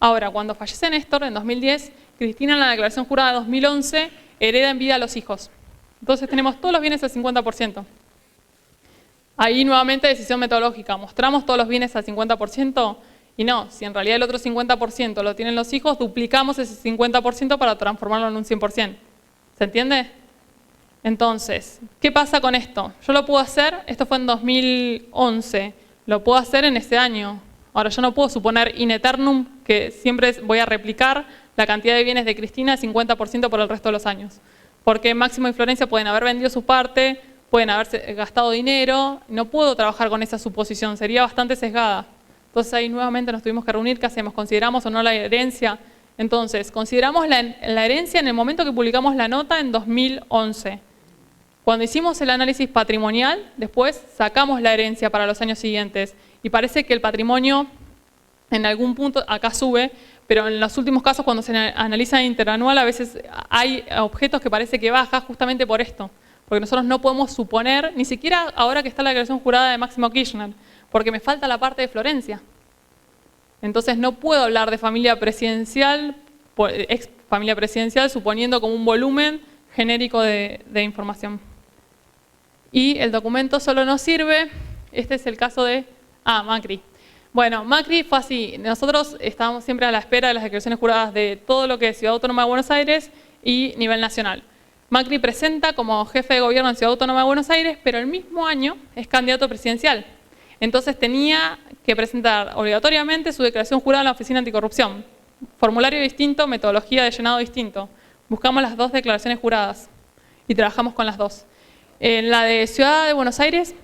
Ahora, cuando fallece Néstor, en 2010, Cristina en la declaración jurada de 2011 hereda en vida a los hijos. Entonces tenemos todos los bienes al 50%. Ahí nuevamente decisión metodológica, mostramos todos los bienes al 50% y no, si en realidad el otro 50% lo tienen los hijos, duplicamos ese 50% para transformarlo en un 100%. ¿Se entiende? Entonces, ¿qué pasa con esto? Yo lo puedo hacer, esto fue en 2011, lo puedo hacer en ese año. Ahora yo no puedo suponer in eternum que siempre voy a replicar la cantidad de bienes de Cristina de 50% por el resto de los años. Porque Máximo y Florencia pueden haber vendido su parte, pueden haberse gastado dinero, no puedo trabajar con esa suposición, sería bastante sesgada. Entonces ahí nuevamente nos tuvimos que reunir, ¿qué hacemos? ¿Consideramos o no la herencia? Entonces, consideramos la herencia en el momento que publicamos la nota en 2011. Cuando hicimos el análisis patrimonial, después sacamos la herencia para los años siguientes y parece que el patrimonio en algún punto acá sube pero en los últimos casos cuando se analiza interanual a veces hay objetos que parece que baja justamente por esto, porque nosotros no podemos suponer, ni siquiera ahora que está la declaración jurada de Máximo Kirchner, porque me falta la parte de Florencia. Entonces no puedo hablar de familia presidencial, ex familia presidencial, suponiendo como un volumen genérico de información. Y el documento solo nos sirve, este es el caso de Macri. Bueno, Macri fue así, nosotros estábamos siempre a la espera de las declaraciones juradas de todo lo que es Ciudad Autónoma de Buenos Aires y nivel nacional. Macri presenta como jefe de gobierno en Ciudad Autónoma de Buenos Aires, pero el mismo año es candidato presidencial. Entonces tenía que presentar obligatoriamente su declaración jurada en la Oficina Anticorrupción. Formulario distinto, metodología de llenado distinto. Buscamos las dos declaraciones juradas y trabajamos con las dos. En la de Ciudad de Buenos Aires,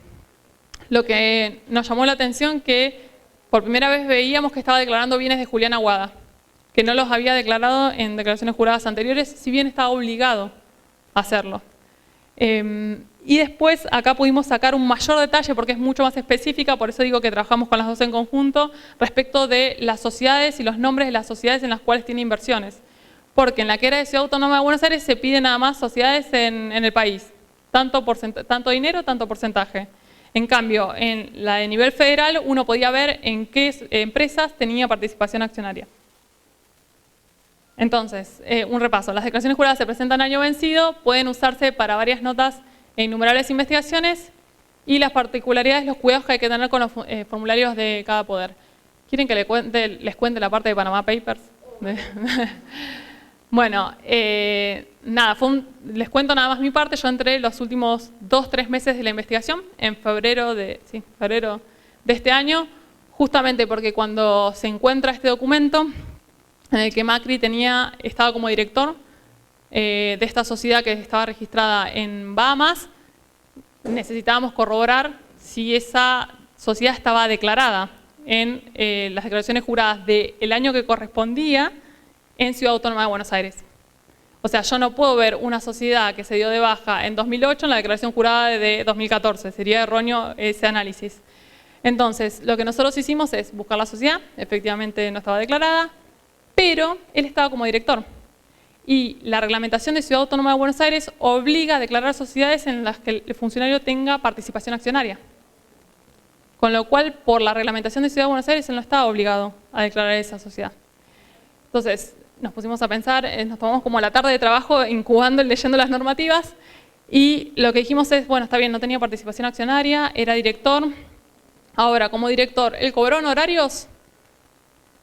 lo que nos llamó la atención que por primera vez veíamos que estaba declarando bienes de Julián Aguada, que no los había declarado en declaraciones juradas anteriores, si bien estaba obligado a hacerlo. Y después acá pudimos sacar un mayor detalle porque es mucho más específica, por eso digo que trabajamos con las dos en conjunto, respecto de las sociedades y los nombres de las sociedades en las cuales tiene inversiones. Porque en la que era de Ciudad Autónoma de Buenos Aires se piden nada más sociedades en el país, tanto dinero, tanto porcentaje. En cambio, en la de nivel federal uno podía ver en qué empresas tenía participación accionaria. Entonces, un repaso. Las declaraciones juradas se presentan año vencido, pueden usarse para varias notas e innumerables investigaciones y las particularidades, los cuidados que hay que tener con los formularios de cada poder. ¿Quieren que les cuente la parte de Panama Papers? Bueno, nada, les cuento nada más mi parte. Yo entré los últimos 2-3 meses de la investigación, en febrero de este año, justamente porque cuando se encuentra este documento, en el que Macri estaba como director de esta sociedad que estaba registrada en Bahamas, necesitábamos corroborar si esa sociedad estaba declarada en las declaraciones juradas del año que correspondía en Ciudad Autónoma de Buenos Aires. O sea, yo no puedo ver una sociedad que se dio de baja en 2008 en la declaración jurada de 2014, sería erróneo ese análisis. Entonces, lo que nosotros hicimos es buscar la sociedad, efectivamente no estaba declarada, pero él estaba como director. Y la reglamentación de Ciudad Autónoma de Buenos Aires obliga a declarar sociedades en las que el funcionario tenga participación accionaria. Con lo cual, por la reglamentación de Ciudad de Buenos Aires, él no estaba obligado a declarar esa sociedad. Entonces, nos pusimos a pensar, nos tomamos como la tarde de trabajo incubando y leyendo las normativas, y lo que dijimos es, bueno, está bien, no tenía participación accionaria, era director. Ahora, como director, ¿él cobró honorarios?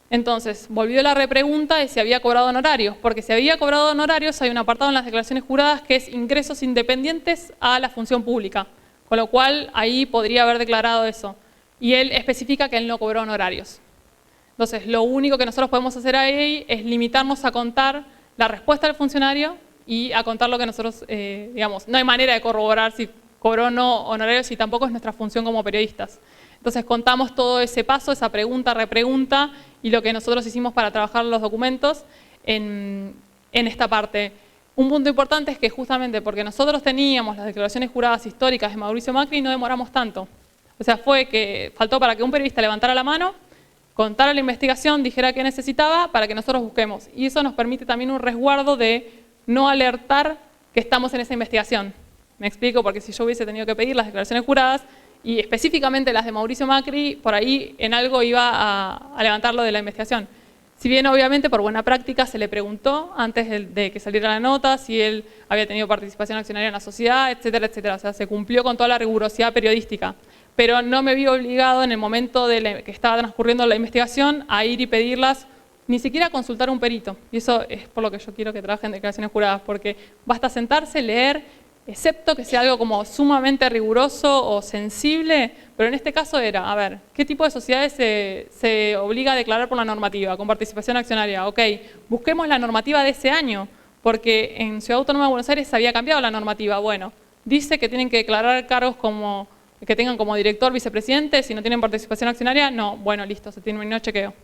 Entonces, volvió la repregunta de si había cobrado honorarios, porque si había cobrado honorarios hay un apartado en las declaraciones juradas que es ingresos independientes a la función pública, con lo cual ahí podría haber declarado eso. Y él especifica que él no cobró honorarios. Entonces, lo único que nosotros podemos hacer ahí es limitarnos a contar la respuesta del funcionario y a contar lo que nosotros, digamos, no hay manera de corroborar si cobró o no honorarios y tampoco es nuestra función como periodistas. Entonces contamos todo ese paso, esa pregunta, repregunta y lo que nosotros hicimos para trabajar los documentos en esta parte. Un punto importante es que justamente porque nosotros teníamos las declaraciones juradas históricas de Mauricio Macri no demoramos tanto. O sea, fue que faltó para que un periodista levantara la mano, contara la investigación, dijera qué necesitaba para que nosotros busquemos. Y eso nos permite también un resguardo de no alertar que estamos en esa investigación. Me explico, porque si yo hubiese tenido que pedir las declaraciones juradas, y específicamente las de Mauricio Macri, por ahí en algo iba a levantarlo de la investigación. Si bien obviamente por buena práctica se le preguntó antes de que saliera la nota si él había tenido participación accionaria en la sociedad, etcétera, etcétera. O sea, se cumplió con toda la rigurosidad periodística. Pero no me vi obligado en el momento que estaba transcurriendo la investigación a ir y pedirlas, ni siquiera a consultar a un perito. Y eso es por lo que yo quiero que trabajen declaraciones juradas, porque basta sentarse, leer, excepto que sea algo como sumamente riguroso o sensible, pero en este caso era, a ver, ¿qué tipo de sociedades se obliga a declarar por la normativa con participación accionaria? Ok, busquemos la normativa de ese año, porque en Ciudad Autónoma de Buenos Aires se había cambiado la normativa. Bueno, dice que tienen que declarar cargos que tengan como director, vicepresidente, si no tienen participación accionaria, no, bueno, listo, se terminó chequeo.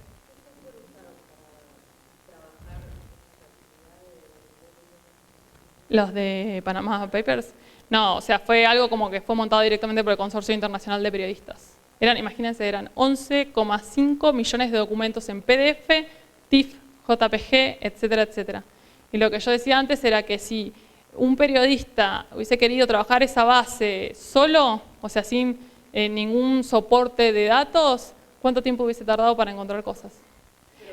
Los de Panama Papers, no, o sea, fue algo como que fue montado directamente por el Consorcio Internacional de Periodistas. Imagínense, eran 11,5 millones de documentos en PDF, TIFF, JPG, etcétera, etcétera. Y lo que yo decía antes era que si un periodista hubiese querido trabajar esa base solo, o sea, sin ningún soporte de datos, ¿cuánto tiempo hubiese tardado para encontrar cosas?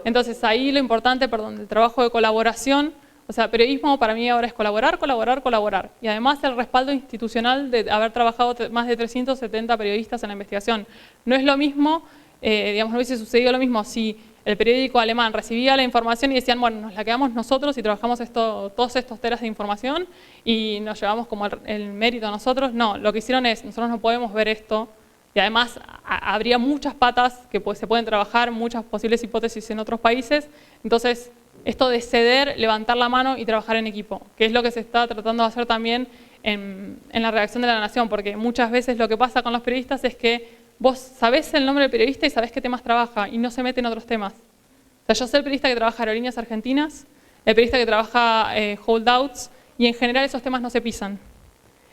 Entonces ahí lo importante, del trabajo de colaboración, o sea, periodismo para mí ahora es colaborar, colaborar, colaborar. Y además el respaldo institucional de haber trabajado más de 370 periodistas en la investigación. No es lo mismo, digamos, no hubiese sucedido lo mismo si el periódico alemán recibía la información y decían, bueno, nos la quedamos nosotros y trabajamos todos estos teras de información y nos llevamos como el mérito a nosotros. No, lo que hicieron es, nosotros no podemos ver esto, y además habría muchas patas que se pueden trabajar, muchas posibles hipótesis en otros países. Entonces, esto de ceder, levantar la mano y trabajar en equipo, que es lo que se está tratando de hacer también en la redacción de La Nación, porque muchas veces lo que pasa con los periodistas es que vos sabés el nombre del periodista y sabés qué temas trabaja y no se mete en otros temas. O sea, yo sé el periodista que trabaja Aerolíneas Argentinas, el periodista que trabaja holdouts, y en general esos temas no se pisan.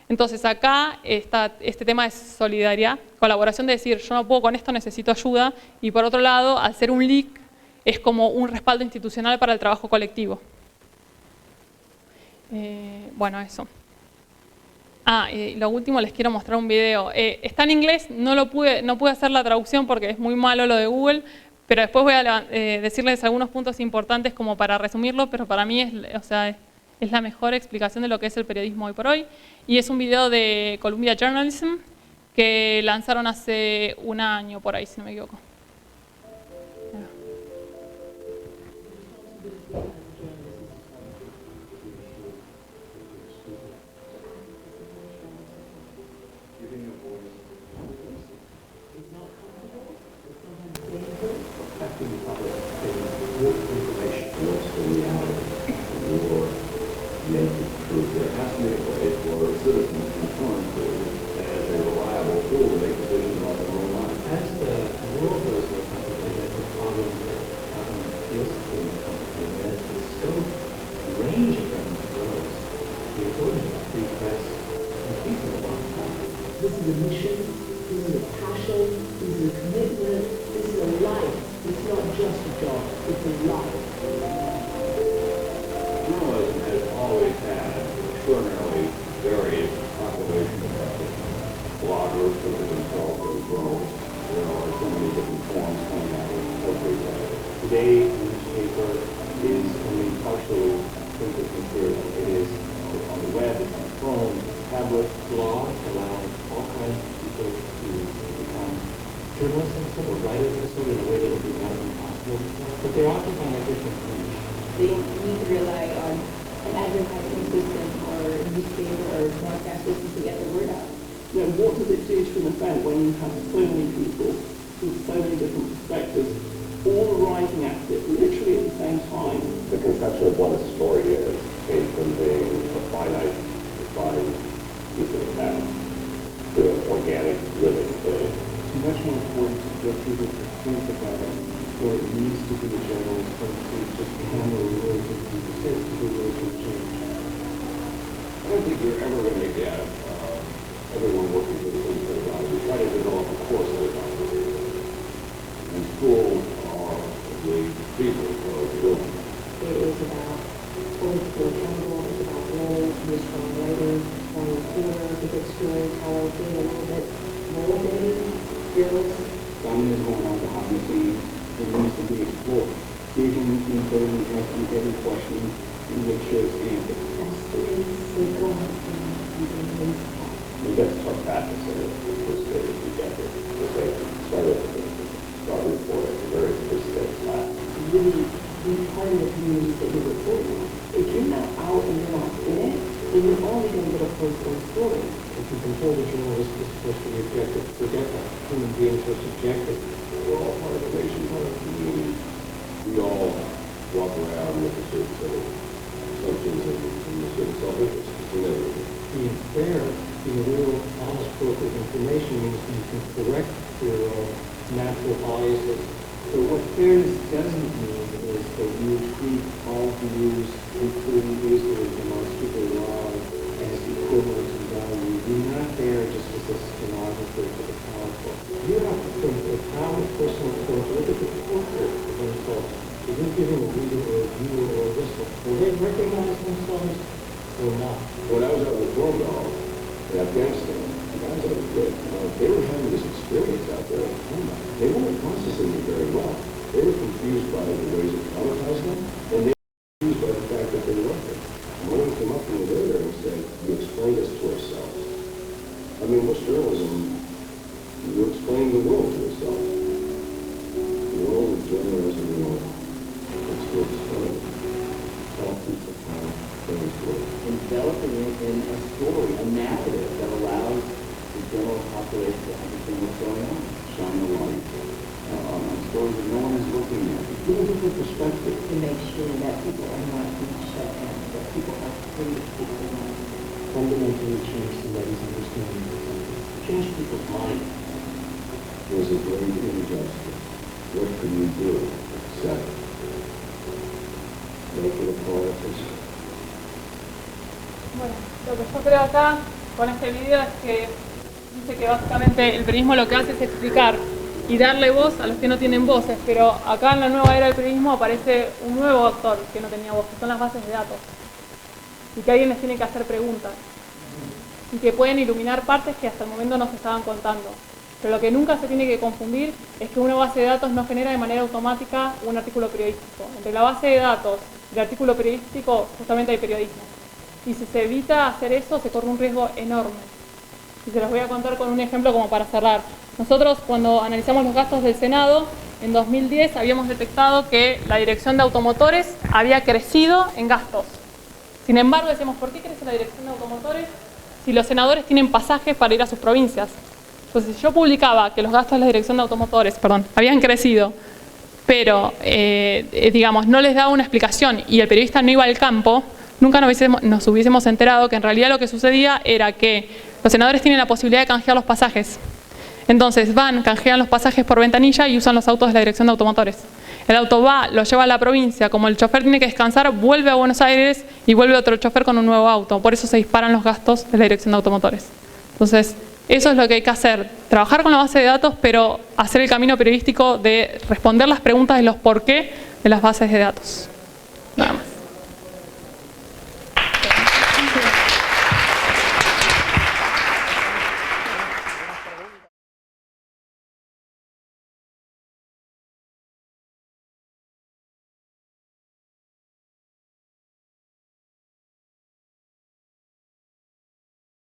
Entonces acá está este tema de solidaridad, colaboración de decir, yo no puedo con esto, necesito ayuda, y por otro lado, al ser un leak, es como un respaldo institucional para el trabajo colectivo. Bueno, eso. Y lo último, les quiero mostrar un video. Está en inglés, no pude hacer la traducción porque es muy malo lo de Google, pero después voy a decirles algunos puntos importantes como para resumirlo, pero para mí es la mejor explicación de lo que es el periodismo hoy por hoy. Y es un video de Columbia Journalism que lanzaron hace un año por ahí, si no me equivoco. Personal approach, look at the portrait of themselves. They didn't give him a reason or Or not? When I was out on the phone call in Afghanistan, the guys that were good, they were having this experience out there in combat. They weren't processing it very well. They were confused by the ways it traumatized them, and they were confused by the fact that they were weapons. And one of them came up to me later and said, "You explain this to ourselves." I mean, what's journalism? You explain the world to yourself. The world of journalism, you know, it's to explain. Tell people how things work. Enveloping it in a story, a narrative that allows the general population to understand what's going on. Shine a light on stories that no one is looking at. Give a different perspective. To make sure that people are not being shut down, that people are free to speak their mind. Fundamentally change somebody's understanding of something. Change people's mind. There's a great injustice. What can you do except make it a part of history? Bueno, lo que yo creo acá con este video es que dice que básicamente el periodismo lo que hace es explicar y darle voz a los que no tienen voces, pero acá en la nueva era del periodismo aparece un nuevo actor que no tenía voz, que son las bases de datos, y que alguien les tiene que hacer preguntas, y que pueden iluminar partes que hasta el momento no se estaban contando. Pero lo que nunca se tiene que confundir es que una base de datos no genera de manera automática un artículo periodístico. Entre la base de datos y el artículo periodístico justamente hay periodismo. Y si se evita hacer eso, se corre un riesgo enorme. Y se los voy a contar con un ejemplo como para cerrar. Nosotros, cuando analizamos los gastos del Senado, en 2010 habíamos detectado que la dirección de automotores había crecido en gastos. Sin embargo, decíamos, ¿por qué crece la dirección de automotores si los senadores tienen pasajes para ir a sus provincias? Entonces, si yo publicaba que los gastos de la dirección de automotores, habían crecido, pero, digamos, no les daba una explicación y el periodista no iba al campo, nunca nos hubiésemos enterado que en realidad lo que sucedía era que los senadores tienen la posibilidad de canjear los pasajes. Entonces van, canjean los pasajes por ventanilla y usan los autos de la dirección de automotores. El auto va, lo lleva a la provincia, como el chofer tiene que descansar, vuelve a Buenos Aires y vuelve otro chofer con un nuevo auto. Por eso se disparan los gastos de la dirección de automotores. Entonces, eso es lo que hay que hacer, trabajar con la base de datos, pero hacer el camino periodístico de responder las preguntas de los por qué de las bases de datos.